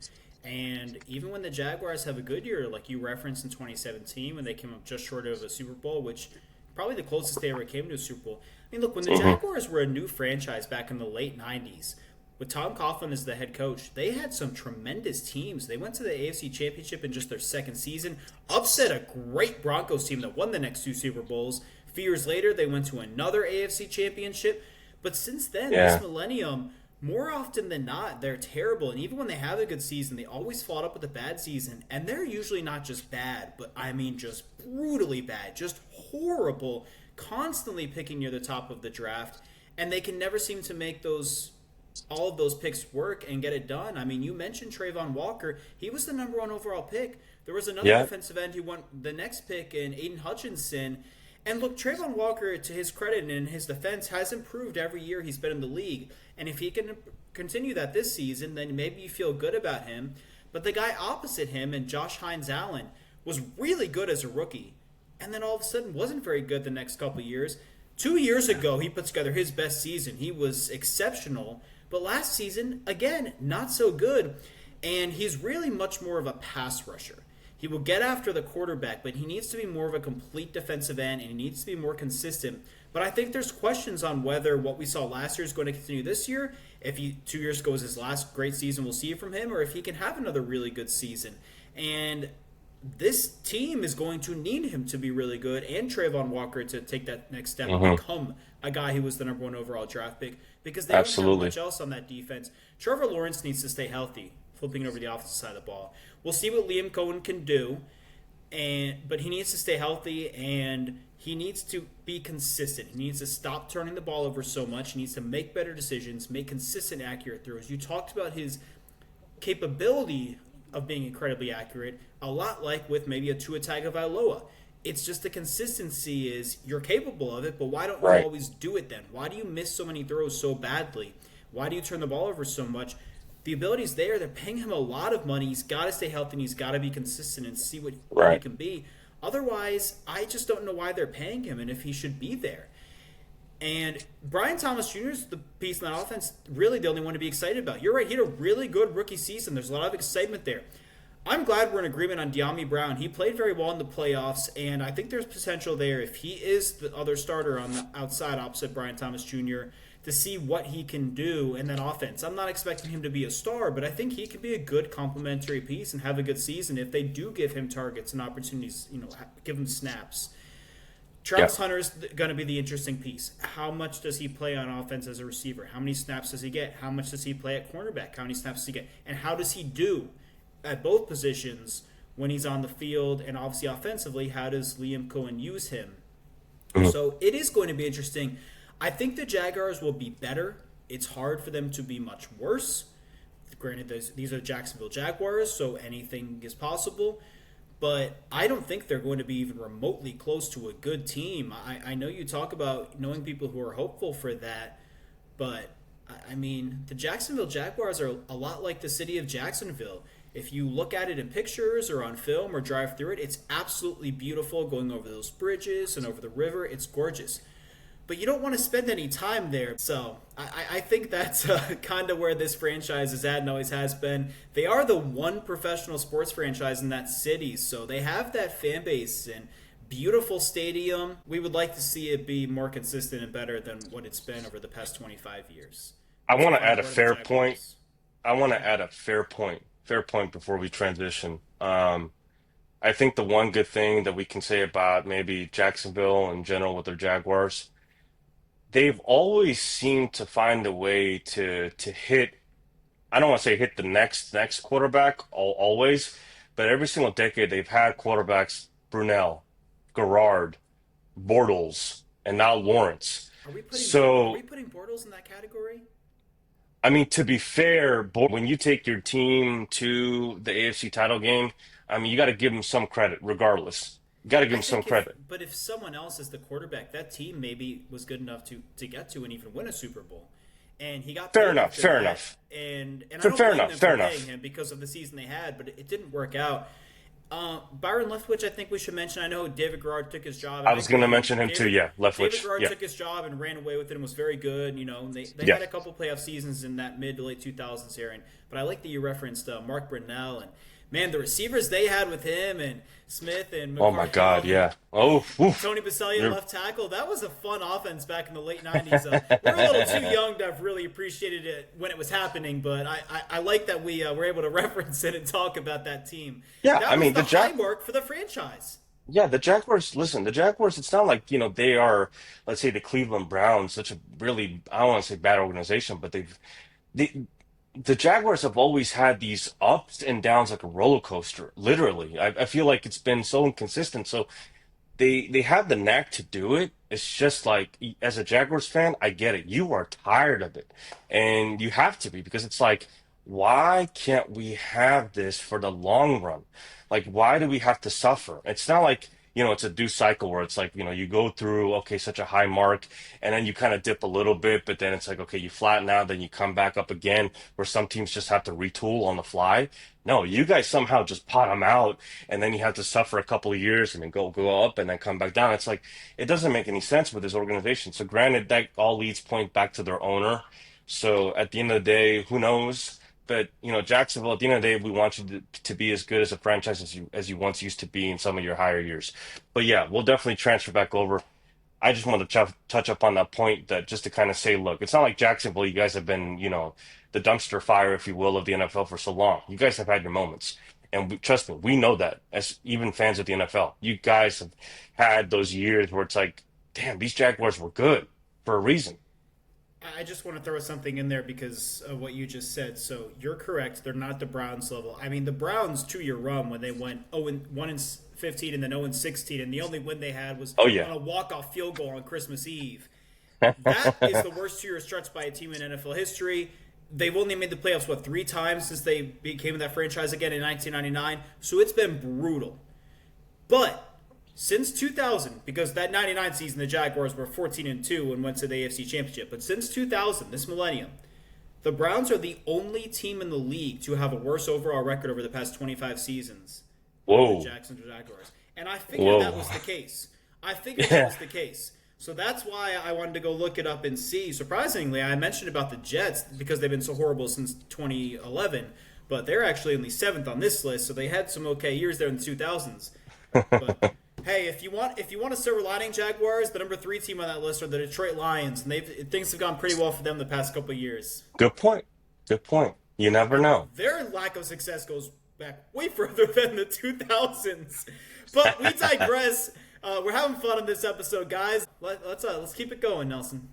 And even when the Jaguars have a good year, like you referenced in 2017, when they came up just short of a Super Bowl, which probably the closest they ever came to a Super Bowl. I mean, look, when the Jaguars were a new franchise back in the late 90s, with Tom Coughlin as the head coach, they had some tremendous teams. They went to the AFC Championship in just their second season, upset a great Broncos team that won the next two Super Bowls. A few years later, they went to another AFC Championship. But since then, this millennium, more often than not, they're terrible. And even when they have a good season, they always follow up with a bad season. And they're usually not just bad, but I mean just brutally bad, just horrible, constantly picking near the top of the draft. And they can never seem to make all of those picks work and get it done. I mean, you mentioned Trayvon Walker. He was the number one overall pick. There was another defensive end who won the next pick in Aiden Hutchinson. And look, Trayvon Walker, to his credit and in his defense, has improved every year he's been in the league. And if he can continue that this season, then maybe you feel good about him. But the guy opposite him, and Josh Hines-Allen, was really good as a rookie. And then all of a sudden wasn't very good the next couple of years. 2 years ago, he put together his best season. He was exceptional. But last season, again, not so good. And he's really much more of a pass rusher. He will get after the quarterback, but he needs to be more of a complete defensive end, and he needs to be more consistent. But I think there's questions on whether what we saw last year is going to continue this year. If 2 years ago was his last great season, we'll see it from him, or if he can have another really good season. And this team is going to need him to be really good, and Trayvon Walker to take that next step and become a guy who was the number one overall draft pick, because they don't have much else on that defense. Trevor Lawrence needs to stay healthy, flipping over the offensive side of the ball. We'll see what Liam Cohen can do, but he needs to stay healthy, and he needs to be consistent. He needs to stop turning the ball over so much. He needs to make better decisions, make consistent, accurate throws. You talked about his capability of being incredibly accurate, a lot like with maybe a Tua Tagovailoa. It's just the consistency is you're capable of it, but why don't you always do it then? Why do you miss so many throws so badly? Why do you turn the ball over so much? The ability's there. They're paying him a lot of money. He's got to stay healthy, and he's got to be consistent and see what he can be. Otherwise, I just don't know why they're paying him and if he should be there. And Brian Thomas Jr. is the piece in that offense, really the only one to be excited about. You're right. He had a really good rookie season. There's a lot of excitement there. I'm glad we're in agreement on De'Ami Brown. He played very well in the playoffs, and I think there's potential there if he is the other starter on the outside opposite Brian Thomas Jr. to see what he can do in that offense. I'm not expecting him to be a star, but I think he could be a good complementary piece and have a good season if they do give him targets and opportunities, give him snaps. Travis Hunter's going to be the interesting piece. How much does he play on offense as a receiver? How many snaps does he get? How much does he play at cornerback? How many snaps does he get? And how does he do at both positions when he's on the field? And obviously offensively, how does Liam Cohen use him? So it is going to be interesting. I think the Jaguars will be better. It's hard for them to be much worse. Granted, these are the Jacksonville Jaguars, so anything is possible. But I don't think they're going to be even remotely close to a good team. I know you talk about knowing people who are hopeful for that, but, I mean, the Jacksonville Jaguars are a lot like the city of Jacksonville. If you look at it in pictures or on film or drive through it, it's absolutely beautiful going over those bridges and over the river. It's gorgeous. but you don't want to spend any time there. So I think that's kind of where this franchise is at and always has been. They are the one professional sports franchise in that city, so they have that fan base and beautiful stadium. We would like to see it be more consistent and better than what it's been over the past 25 years. I What's your want to final add a word on the fair point. Jaguars? I want to add a fair point before we transition. I think the one good thing that we can say about maybe Jacksonville in general with their Jaguars, they've always seemed to find a way to hit. I don't want to say hit the next quarterback always, but every single decade they've had quarterbacks Brunell, Garrard, Bortles, and now Lawrence. Are So we putting Bortles in that category? I mean, to be fair, when you take your team to the AFC title game, I mean, you got to give them some credit, regardless. You got to give I them some think if, credit. but if someone else is the quarterback, that team maybe was good enough to get to and even win a Super Bowl. And he got Fair paid enough. after Fair that, enough. and I Fair, don't fair blame enough. them Fair for paying enough. him because of the season they had, but it didn't work out. Byron Leftwich, I think we should mention. I know David Garrard took his job, and I I was going to agree. mention him too. Yeah, David Leftwich. Garrard Yeah, took his job and ran away with it and was very good. And they yeah. had a couple playoff seasons in that mid to late 2000s era. But I like that you referenced Mark Brunell and man, the receivers they had with him and Smith and Oh my God. McCarthy and Yeah. Oh, oof. Tony Baselli You're- left tackle. That was a fun offense back in the late 90s. We're a little too young to have really appreciated it when it was happening, but I like that we were able to reference it and talk about that team. yeah. That I was mean, the high mark for the franchise. Yeah, the Jaguars. Listen, the Jaguars. It's not like they are, let's say, the Cleveland Browns, such a really, I don't want to say bad organization, but they the Jaguars have always had these ups and downs like a roller coaster. Literally, I feel like it's been so inconsistent. So they have the knack to do it. It's just like as a Jaguars fan, I get it. You are tired of it, and you have to be because it's like, why can't we have this for the long run? Like, why do we have to suffer? It's not like it's a due cycle where it's like you go through okay such a high mark, and then you kind of dip a little bit, but then it's like okay you flatten out, then you come back up again. Where some teams just have to retool on the fly. No, you guys somehow just pot them out and then you have to suffer a couple of years and then go up and then come back down. It's like it doesn't make any sense with this organization. So granted, that all leads point back to their owner. So at the end of the day, who knows? But Jacksonville. At the end of the day, we want you to be as good as a franchise as you once used to be in some of your higher years. But yeah, we'll definitely transfer back over. I just wanted to touch up on that point that just to kind of say, look, it's not like Jacksonville. You guys have been, the dumpster fire, if you will, of the NFL for so long. You guys have had your moments. And trust me, we know that as even fans of the NFL. You guys have had those years where it's like, damn, these Jaguars were good for a reason. I just want to throw something in there because of what you just said. So you're correct; they're not the Browns level. I mean, the Browns 2-year run when they went 1-15 and then 0-16, and the only win they had was Oh, on yeah. a walk-off field goal on Christmas Eve. That is the worst 2-year stretch by a team in NFL history. They've only made the playoffs 3 times since they became that franchise again in 1999. So it's been brutal. But since 2000, because that 99 season the Jaguars were 14-2 and went to the AFC Championship, but since 2000, this millennium, the Browns are the only team in the league to have a worse overall record over the past 25 seasons than the Whoa. Jacksonville Jaguars. And I figured that Whoa. was the case. I figured that was the case. So that's why I wanted to go look it up and see. Surprisingly, I mentioned about the Jets because they've been so horrible since 2011, but they're actually only 7th on this list, so they had some okay years there in the 2000s. But hey, if you want a silver lining, Jaguars, the number 3 team on that list are the Detroit Lions, and things have gone pretty well for them the past couple of years. Good point. Good point. You never know. Their lack of success goes back way further than the 2000s. But we digress. We're having fun on this episode, guys. Let's keep it going, Nelson.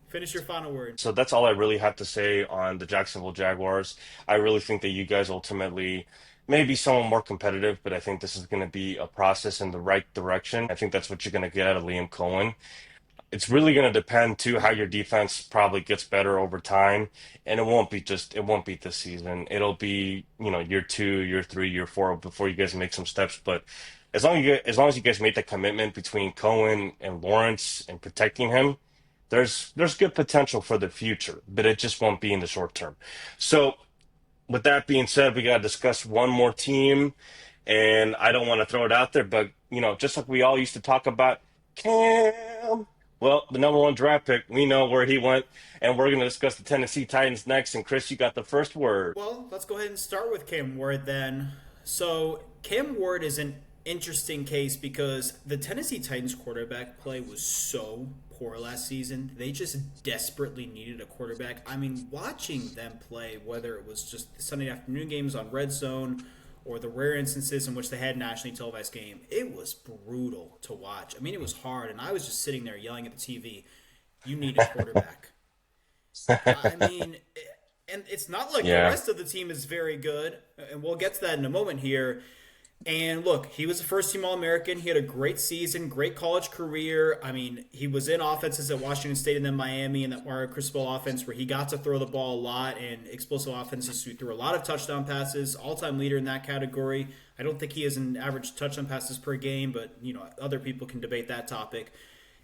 Finish your final word. So that's all I really have to say on the Jacksonville Jaguars. I really think that you guys ultimately may be somewhat more competitive, but I think this is going to be a process in the right direction. I think that's what you're going to get out of Liam Cohen. It's really going to depend too how your defense probably gets better over time, and it won't be this season. It'll be year 2, year 3, year 4 before you guys make some steps. But as long as you guys make that commitment between Cohen and Lawrence and protecting him, there's good potential for the future, but it just won't be in the short term. So with that being said, we got to discuss one more team, and I don't want to throw it out there, but just like we all used to talk about, Cam Well, the number one draft pick, we know where he went, and we're going to discuss the Tennessee Titans next. And Chris, you got the first word. Well, let's go ahead and start with Cam Ward then. So, Cam Ward is an interesting case because the Tennessee Titans quarterback play was so poor last season. They just desperately needed a quarterback. I mean, watching them play, whether it was just the Sunday afternoon games on Red Zone or the rare instances in which they had nationally televised game, it was brutal to watch. I mean, it was hard, and I was just sitting there yelling at the TV, "You need a quarterback." I mean, and it's not like the Yeah. rest of the team is very good, and we'll get to that in a moment here. And look, he was a first team All American. He had a great season, great college career. I mean, he was in offenses at Washington State and then Miami and that Mario Cristobal offense where he got to throw the ball a lot and explosive offenses. He threw a lot of touchdown passes, all time leader in that category. I don't think he has an average touchdown passes per game, but other people can debate that topic.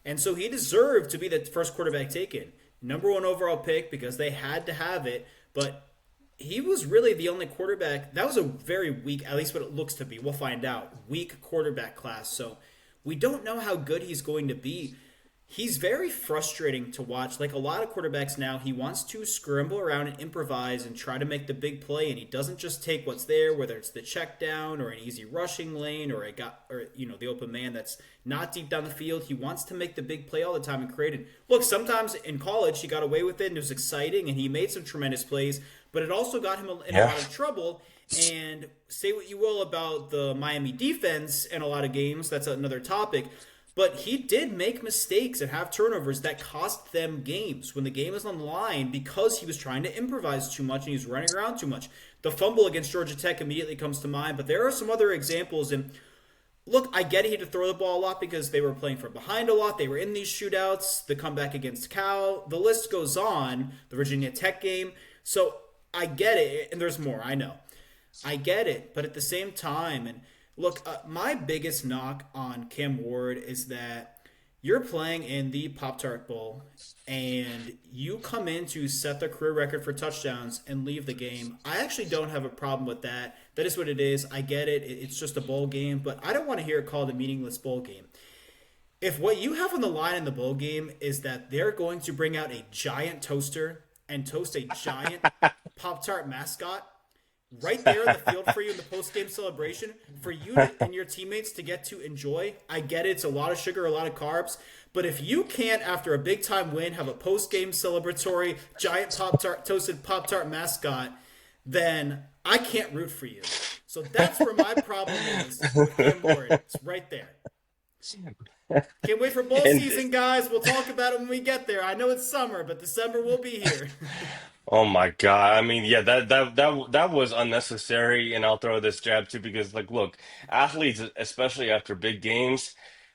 And so he deserved to be the first quarterback taken. Number one overall pick because they had to have it, but he was really the only quarterback. That was a very weak, at least what it looks to be. We'll find out. Weak quarterback class. So we don't know how good he's going to be. He's very frustrating to watch. Like a lot of quarterbacks now, he wants to scramble around and improvise and try to make the big play, and he doesn't just take what's there, whether it's the check down or an easy rushing lane or the open man that's not deep down the field. He wants to make the big play all the time and create it. Look, sometimes in college he got away with it and it was exciting and he made some tremendous plays, but it also got him in a Yeah. lot of trouble. And say what you will about the Miami defense in a lot of games, that's another topic. But he did make mistakes and have turnovers that cost them games when the game was on the line because he was trying to improvise too much and he was running around too much. The fumble against Georgia Tech immediately comes to mind, but there are some other examples. And look, I get he had to throw the ball a lot because they were playing from behind a lot. They were in these shootouts, the comeback against Cal. The list goes on, the Virginia Tech game. So I get it, and there's more, I know. I get it, but at the same time, and look, my biggest knock on Cam Ward is that you're playing in the Pop Tart Bowl and you come in to set the career record for touchdowns and leave the game. I actually don't have a problem with that. That is what it is. I get it. It's just a bowl game, but I don't want to hear it called a meaningless bowl game. If what you have on the line in the bowl game is that they're going to bring out a giant toaster and toast a giant Pop Tart mascot, right there in the field for you in the post-game celebration for you and your teammates to get to enjoy. I get it. It's a lot of sugar, a lot of carbs. But if you can't, after a big-time win, have a post-game celebratory giant Pop-Tart, toasted Pop-Tart mascot, then I can't root for you. So that's where my problem is with Cam Ward. It's right there. Can't wait for bowl And season, guys. We'll talk about it when we get there. I know it's summer, but December will be here. oh my God. I mean, yeah, that was unnecessary, and I'll throw this jab too because, like, look, athletes, especially after big games,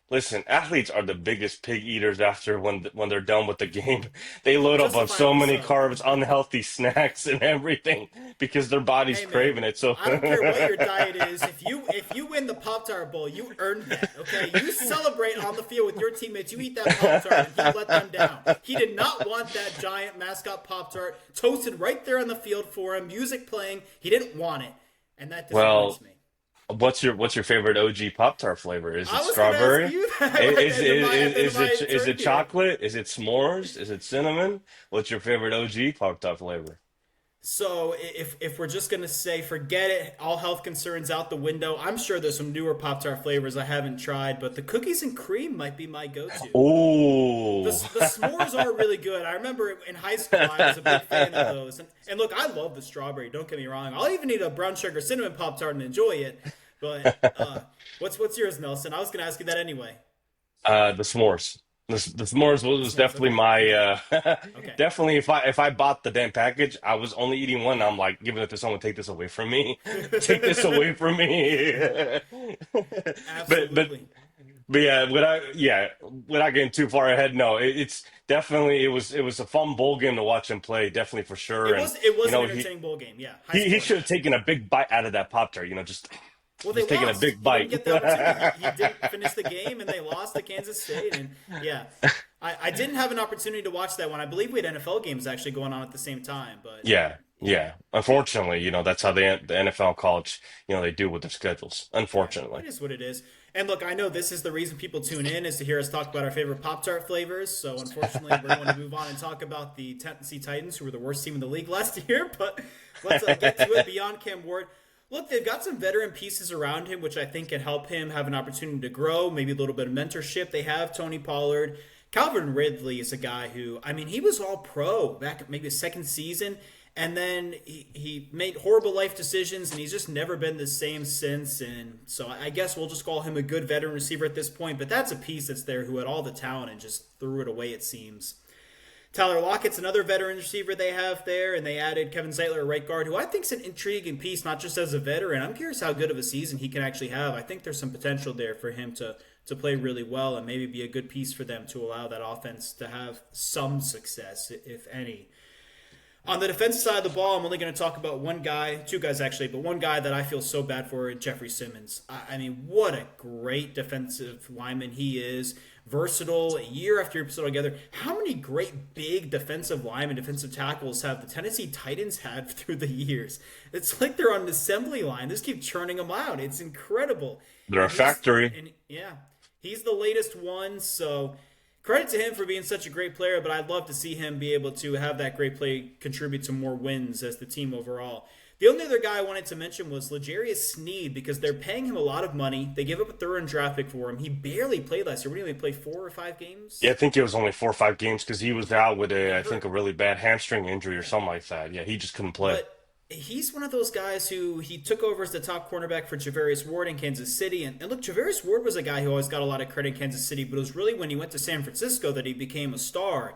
listen, athletes are the biggest pig eaters after when they're done with the game. They load up on so Justifiably many so. carbs, unhealthy snacks, and everything because their body's Hey man, craving it. So, I don't care what your diet is. If you win the Pop Tart Bowl, you earned that. Okay, you celebrate on the field with your teammates. You eat that Pop Tart, and he let them down. He did not want that giant mascot Pop Tart toasted right there on the field for him, music playing. He didn't want it, and that well, disappoints me. what's your favorite OG Pop Tart flavor? Is I it was going to ask strawberry? you that Is, at the end of is it my is turn it here. chocolate? Is it s'mores? Is it cinnamon? What's your favorite OG Pop Tart flavor? So if we're just gonna say forget it, all health concerns out the window. I'm sure there's some newer Pop Tart flavors I haven't tried, but the cookies and cream might be my go-to. The, Oh, the s'mores are really good. I remember in high school I was a big fan of those. And look, I love the strawberry. Don't get me wrong. I'll even eat a brown sugar cinnamon Pop Tart and enjoy it. But what's yours, Nelson? I was gonna ask you that anyway. the s'mores. The s'mores was S'mores, definitely okay, my okay. definitely if I bought the damn package, I was only eating one. I'm like giving it to someone. Take this away from me. Take this away from me. but but Absolutely. but without getting too far ahead, no, it's definitely it was a fun bowl game to watch him play, definitely for sure. It And was it you was an know he entertaining bowl game. Yeah, high he scoring. should have taken a big bite out of that pop tart. Well, they Just taking a lost. big He didn't bite. get the opportunity. He didn't finish the game, and they lost to Kansas State. And yeah, I didn't have an opportunity to watch that one. I believe we had NFL games actually going on at the same time. But Yeah, yeah, yeah. Unfortunately, that's how the NFL and college, they do with their schedules. yeah, Unfortunately. it is what it is. And look, I know this is the reason people tune in is to hear us talk about our favorite Pop Tart flavors. So unfortunately, we're going to move on and talk about the Tennessee Titans, who were the worst team in the league last year. But let's get to it. Beyond Cam Ward, look, they've got some veteran pieces around him, which I think can help him have an opportunity to grow, maybe a little bit of mentorship. They have Tony Pollard. Calvin Ridley is a guy who, I mean, he was all pro back maybe his second season. And then he made horrible life decisions, and he's just never been the same since. And so I guess we'll just call him a good veteran receiver at this point. But that's a piece that's there who had all the talent and just threw it away, it seems. Tyler Lockett's another veteran receiver they have there, and they added Kevin Zeitler, a right guard, who I think is an intriguing piece, not just as a veteran. I'm curious how good of a season he can actually have. I think there's some potential there for him to play really well and maybe be a good piece for them to allow that offense to have some success, if any. On the defensive side of the ball, I'm only going to talk about one guy, two guys actually, but one guy that I feel so bad for, Jeffrey Simmons. I mean, what a great defensive lineman he is. Versatile, year after year put together. How many great big defensive linemen, defensive tackles have the Tennessee Titans had through the years? It's like they're on an assembly line. They just keep churning them out. It's incredible. They're a factory. Yeah, he's the latest one, so credit to him for being such a great player, but I'd love to see him be able to have that great play contribute to more wins as the team overall. The only other guy I wanted to mention was L'Jarius Sneed, because they're paying him a lot of money. They gave up a third-round draft pick for him. He barely played last year. What did he only play 4 or 5 games? Yeah, I think it was only 4 or 5 games because he was out with I think, a really bad hamstring injury or something like that. Yeah, he just couldn't play. But he's one of those guys who he took over as the top cornerback for Javarius Ward in Kansas City. And look, Javarius Ward was a guy who always got a lot of credit in Kansas City, but it was really when he went to San Francisco that he became a star.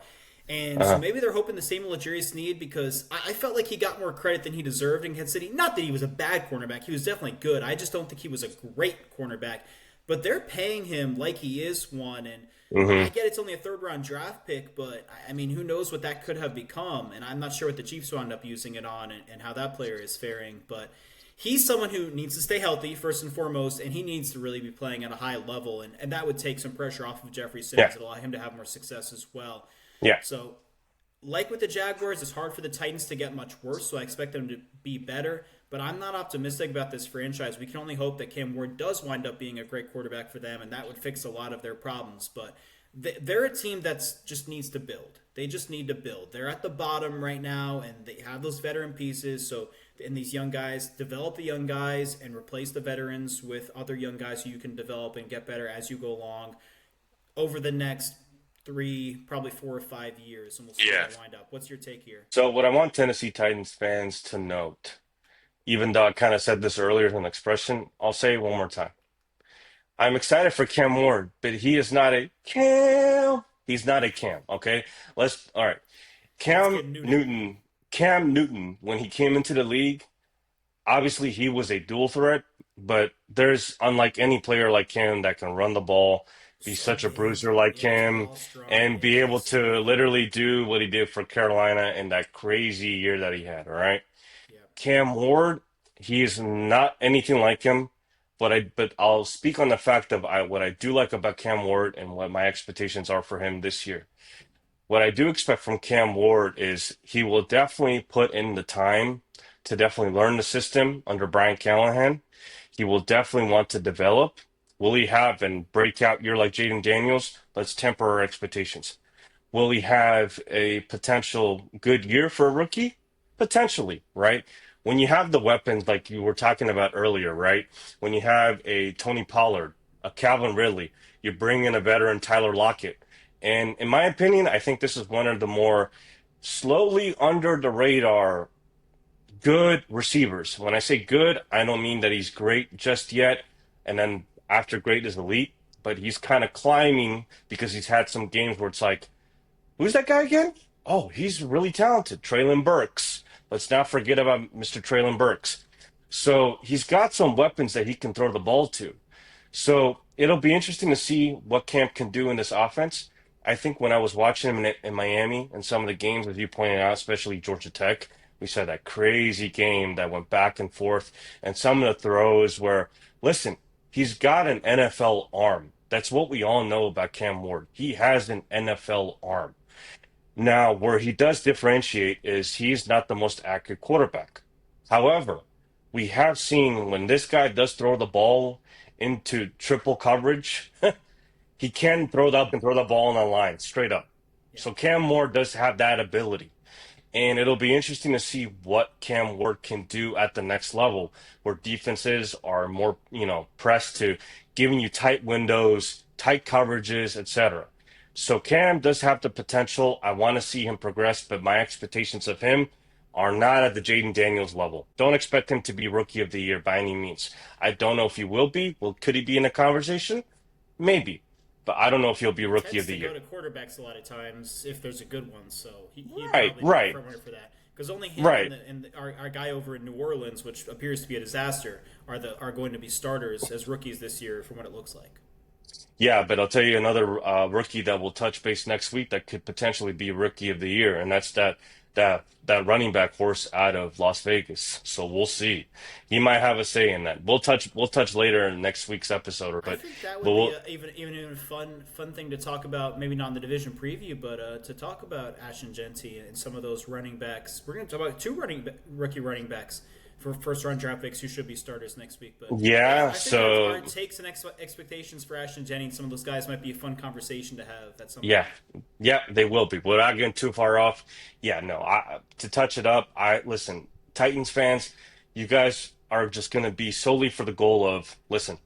And so maybe they're hoping the same with L'Jarius Sneed, because I felt like he got more credit than he deserved in Kansas City. Not that he was a bad cornerback. He was definitely good. I just don't think he was a great cornerback. But they're paying him like he is one. And I get it's only a third-round draft pick, but, I mean, who knows what that could have become. And I'm not sure what the Chiefs wound up using it on and how that player is faring. But he's someone who needs to stay healthy, first and foremost, and he needs to really be playing at a high level. And that would take some pressure off of Jeffrey Simmons and allow him to have more success as well. Yeah. So, like with the Jaguars, it's hard for the Titans to get much worse, so I expect them to be better. But I'm not optimistic about this franchise. We can only hope that Cam Ward does wind up being a great quarterback for them, and that would fix a lot of their problems. But they're a team that just needs to build. They just need to build. They're at the bottom right now, and they have those veteran pieces. So, and these young guys, develop the young guys and replace the veterans with other young guys who you can develop and get better as you go along over the next 3, probably 4 or 5 years, and we'll see where they wind up. What's your take here? So what I want Tennessee Titans fans to note, even though I kind of said this earlier as an expression, I'll say it one more time. I'm excited for Cam Ward, but he is not a Cam. He's not a Cam, okay? All right. Cam Newton, when he came into the league, obviously he was a dual threat, but there's, unlike any player like Cam that can run the ball, be such a bruiser like him, and be able to literally do what he did for Carolina in that crazy year that he had, all right? Yeah. Cam Ward, he is not anything like him, but I'll speak on the fact of what I do like about Cam Ward and what my expectations are for him this year. What I do expect from Cam Ward is he will definitely put in the time to definitely learn the system under Brian Callahan. He will definitely want to develop. Will he have a breakout year like Jaden Daniels? Let's temper our expectations. Will he have a potential good year for a rookie? Potentially, right? When you have the weapons like you were talking about earlier, right? When you have a Tony Pollard, a Calvin Ridley, you bring in a veteran Tyler Lockett. And in my opinion, I think this is one of the more slowly under the radar good receivers. When I say good, I don't mean that he's great just yet. And then after great is elite, but he's kind of climbing because he's had some games where it's like, who's that guy again? Oh, he's really talented. Traylon Burks. Let's not forget about Mr. Traylon Burks. So he's got some weapons that he can throw the ball to. So it'll be interesting to see what Camp can do in this offense. I think when I was watching him in Miami and some of the games, as you pointed out, especially Georgia Tech, we saw that crazy game that went back and forth. And some of the throws where, listen, he's got an NFL arm. That's what we all know about Cam Ward. He has an NFL arm. Now, where he does differentiate is he's not the most accurate quarterback. However, we have seen when this guy does throw the ball into triple coverage, he can throw it up and throw the ball on the line straight up. Yeah. So Cam Moore does have that ability. And it'll be interesting to see what Cam Ward can do at the next level, where defenses are more, pressed to giving you tight windows, tight coverages, etc. So Cam does have the potential. I want to see him progress, but my expectations of him are not at the Jaden Daniels level. Don't expect him to be Rookie of the Year by any means. I don't know if he will be. Well, could he be in a conversation? Maybe. But I don't know if he'll be Rookie of the Year. He tends to go to quarterbacks a lot of times if there's a good one, so he'd right. probably be a front runner for that. Because only him and our guy over in New Orleans, which appears to be a disaster, are going to be starters as rookies this year from what it looks like. Yeah, but I'll tell you another rookie that will touch base next week that could potentially be Rookie of the Year, and that's that running back horse out of Las Vegas. So we'll see. He might have a say in that. We'll touch later in next week's episode. But I think that would be even a fun thing to talk about. Maybe not in the division preview, but to talk about Ashton Genty and some of those running backs. We're going to talk about two rookie running backs for first-round draft picks who should be starters next week. But yeah, I think our takes and expectations for Ashton Jennings, some of those guys might be a fun conversation to have at some point. Yeah, they will be. Without getting too far off, to touch it up, listen, Titans fans, you guys are just going to be solely for the goal of, listen,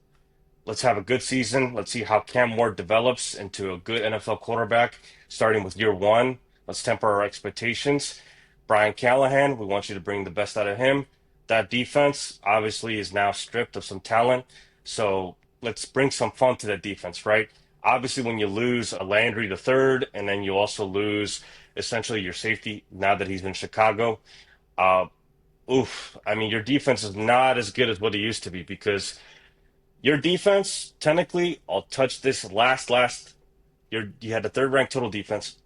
let's have a good season. Let's see how Cam Ward develops into a good NFL quarterback, starting with year one. Let's temper our expectations. Brian Callahan, we want you to bring the best out of him. That defense obviously is now stripped of some talent, so let's bring some fun to that defense, right? Obviously, when you lose a Landry the third, and then you also lose essentially your safety now that he's in Chicago, your defense is not as good as what it used to be, because your defense, technically, I'll touch this you had the third-ranked total defense,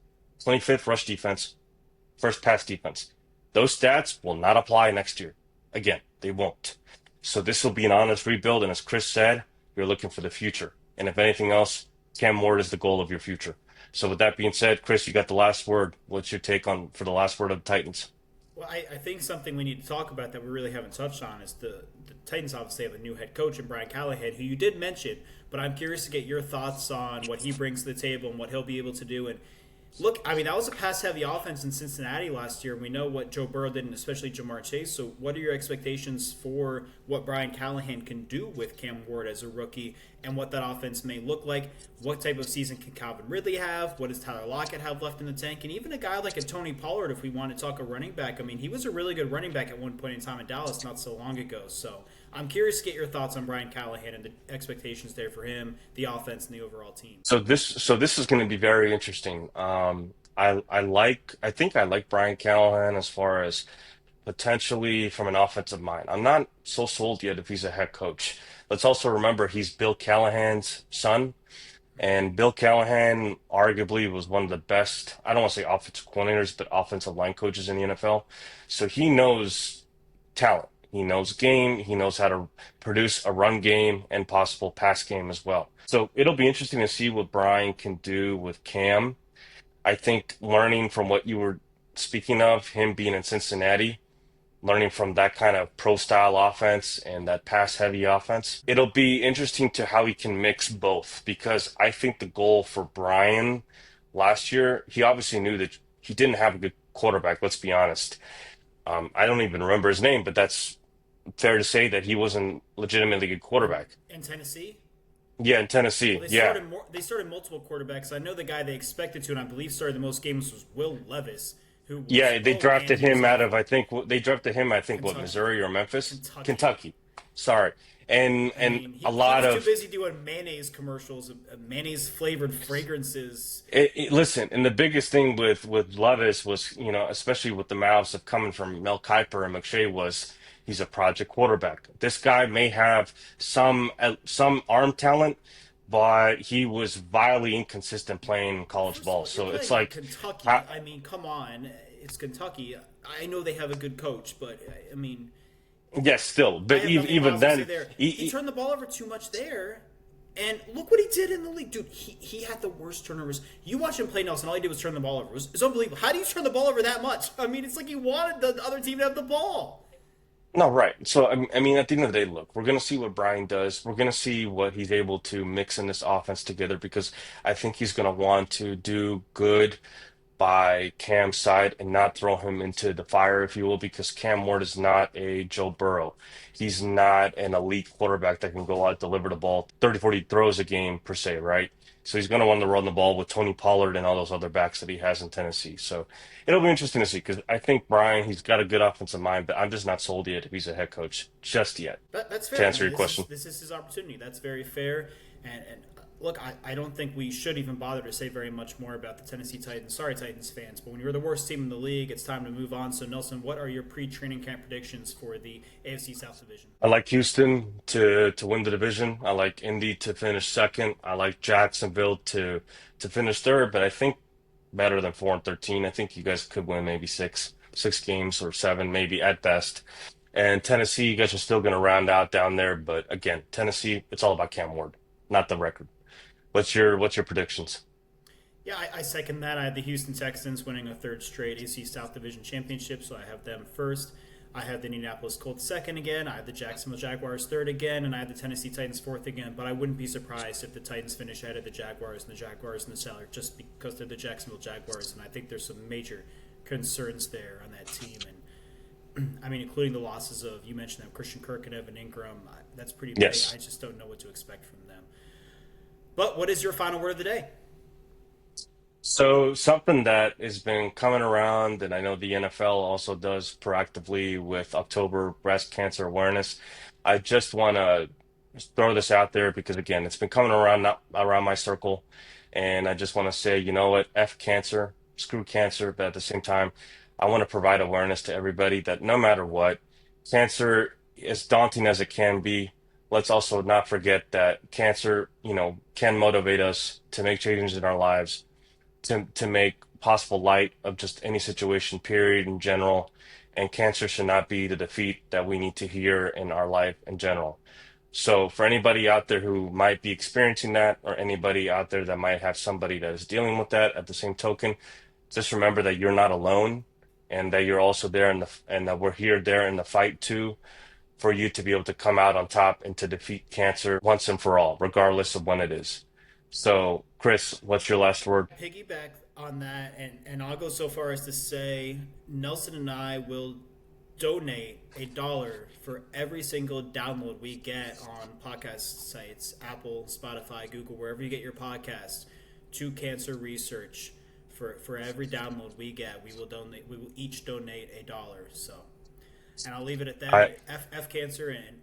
25th rush defense, first pass defense. Those stats will not apply next year. Again, they won't. So this will be an honest rebuild, and as Chris said, you're looking for the future. And if anything else, Cam Ward is the goal of your future. So with that being said, Chris, you got the last word. What's your take for the last word of the Titans? Well, I think something we need to talk about that we really haven't touched on is the Titans obviously have a new head coach in Brian Callahan, who you did mention, but I'm curious to get your thoughts on what he brings to the table and what he'll be able to do. And look, that was a pass-heavy offense in Cincinnati last year. We know what Joe Burrow did, and especially Jamar Chase. So what are your expectations for what Brian Callahan can do with Cam Ward as a rookie and what that offense may look like? What type of season can Calvin Ridley have? What does Tyler Lockett have left in the tank? And even a guy like a Tony Pollard, if we want to talk a running back, he was a really good running back at one point in time in Dallas not so long ago. So I'm curious to get your thoughts on Brian Callahan and the expectations there for him, the offense, and the overall team. So this is going to be very interesting. I think I like Brian Callahan as far as potentially from an offensive mind. I'm not so sold yet if he's a head coach. Let's also remember he's Bill Callahan's son, and Bill Callahan arguably was one of the best, I don't want to say offensive coordinators, but offensive line coaches in the NFL. So he knows talent. He knows game. He knows how to produce a run game and possible pass game as well. So it'll be interesting to see what Brian can do with Cam. I think learning from what you were speaking of, him being in Cincinnati, learning from that kind of pro-style offense and that pass-heavy offense, it'll be interesting to how he can mix both, because I think the goal for Brian last year, he obviously knew that he didn't have a good quarterback, let's be honest. I don't even remember his name, but that's fair to say that he wasn't legitimately a good quarterback. In Tennessee? Yeah, in Tennessee. Well, they started multiple quarterbacks. I know the guy they expected to, and I believe started the most games was Will Levis. They drafted him out of, Missouri or Memphis? Kentucky. Sorry. And a lot of... He was too busy doing mayonnaise commercials, mayonnaise-flavored fragrances. Listen, and the biggest thing with Levis was, especially with the mouths of coming from Mel Kiper and McShay, was he's a project quarterback. This guy may have some arm talent, but he was vilely inconsistent playing college ball. So it's like Kentucky. Come on, it's Kentucky. I know they have a good coach, but yes, still. But even then, he turned the ball over too much there. And look what he did in the league. Dude, he had the worst turnovers. You watch him play, Nelson, all he did was turn the ball over. It's unbelievable. How do you turn the ball over that much? It's like he wanted the other team to have the ball. No, right. So, I mean, at the end of the day, look, we're going to see what Brian does. We're going to see what he's able to mix in this offense together because I think he's going to want to do good by Cam's side and not throw him into the fire, if you will, because Cam Ward is not a Joe Burrow. He's not an elite quarterback that can go out, deliver the ball 30, 40 throws a game per se, right? So he's going to want to run the ball with Tony Pollard and all those other backs that he has in Tennessee. So it'll be interesting to see because I think Brian, he's got a good offensive mind, but I'm just not sold yet if he's a head coach just yet, That's to fair. I answer mean, your question. this is his opportunity. That's very fair. And look, I don't think we should even bother to say very much more about the Tennessee Titans. Sorry, Titans fans, but when you're the worst team in the league, it's time to move on. So, Nelson, what are your pre-training camp predictions for the AFC South Division? I like Houston to win the division. I like Indy to finish second. I like Jacksonville to finish third, but I think better than 4-13. I think you guys could win maybe six games or seven, maybe at best. And Tennessee, you guys are still going to round out down there, but again, Tennessee, it's all about Cam Ward, not the record. What's your predictions? Yeah, I second that. I have the Houston Texans winning a third straight AC South Division championship, so I have them first. I have the Indianapolis Colts second again. I have the Jacksonville Jaguars third again, and I have the Tennessee Titans fourth again. But I wouldn't be surprised if the Titans finish ahead of the Jaguars and the Jaguars in the cellar, just because they're the Jacksonville Jaguars, and I think there's some major concerns there on that team. And I mean, including the losses of, you mentioned them, Christian Kirk and Evan Ingram. That's pretty big. Yes. I just don't know what to expect from them. But what is your final word of the day? So something that has been coming around, and I know the NFL also does proactively with October Breast Cancer Awareness. I just want to throw this out there because again, it's been coming around not around my circle, and I just want to say, you know what, F cancer, screw cancer, but at the same time, I want to provide awareness to everybody that no matter what, cancer, as daunting as it can be, let's also not forget that cancer, can motivate us to make changes in our lives to make possible light of just any situation, period, in general. And cancer should not be the defeat that we need to hear in our life in general. So, for anybody out there who might be experiencing that, or anybody out there that might have somebody that is dealing with that, at the same token, just remember that you're not alone, and that you're also there and that we're here there in the fight too, for you to be able to come out on top and to defeat cancer once and for all, regardless of when it is. So, Chris, what's your last word? Piggyback on that, and I'll go so far as to say Nelson and I will donate $1 for every single download we get on podcast sites, Apple, Spotify, Google, wherever you get your podcasts, to cancer research. For every download we get, we will donate. We will each donate $1. So, and I'll leave it at I that. F cancer, and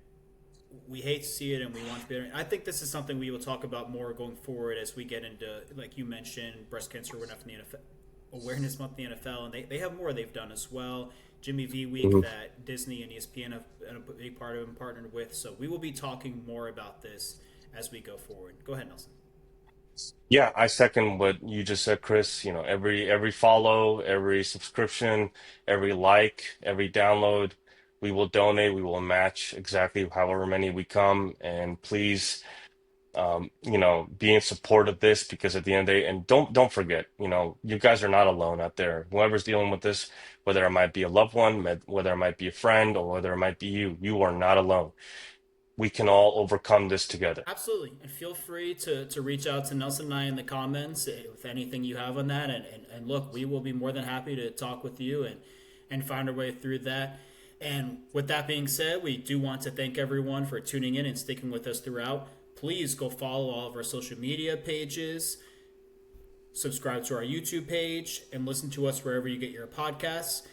we hate to see it, and we want to be. I think this is something we will talk about more going forward as we get into, like you mentioned, breast cancer awareness in the NFL, awareness month in the NFL, and they have more they've done as well. Jimmy V Week Mhm. that Disney and ESPN have been a big part of and partnered with. So we will be talking more about this as we go forward. Go ahead, Nelson. Yeah, I second what you just said, Chris. Every follow, every subscription, every like, every download, we will donate, we will match exactly however many we come. And please, be in support of this because at the end of the day, and don't forget, you guys are not alone out there. Whoever's dealing with this, whether it might be a loved one, whether it might be a friend, or whether it might be you, you are not alone. We can all overcome this together. Absolutely. And feel free to reach out to Nelson and I in the comments with anything you have on that. And look, we will be more than happy to talk with you and find our way through that. And with that being said, we do want to thank everyone for tuning in and sticking with us throughout. Please go follow all of our social media pages, subscribe to our YouTube page, and listen to us wherever you get your podcasts.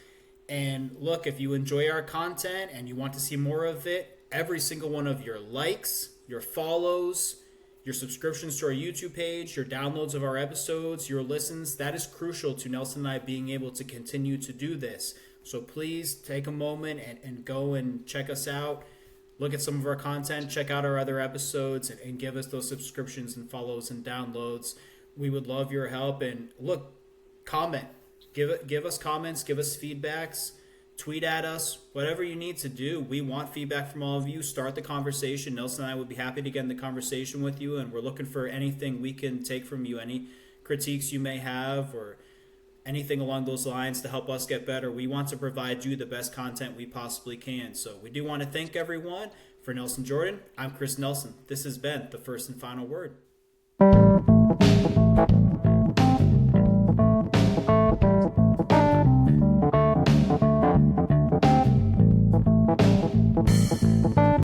And look, if you enjoy our content and you want to see more of it, every single one of your likes, your follows, your subscriptions to our YouTube page, your downloads of our episodes, your listens, that is crucial to Nelson and I being able to continue to do this. So please take a moment and go and check us out. Look at some of our content, check out our other episodes, and give us those subscriptions and follows and downloads. We would love your help. And look, comment. Give us comments, give us feedbacks, tweet at us, whatever you need to do. We want feedback from all of you. Start the conversation. Nelson and I would be happy to get in the conversation with you, and we're looking for anything we can take from you, any critiques you may have, or anything along those lines to help us get better. We want to provide you the best content we possibly can. So we do want to thank everyone. For Nelson Jordan, I'm Chris Nelson. This has been the First and Final Word.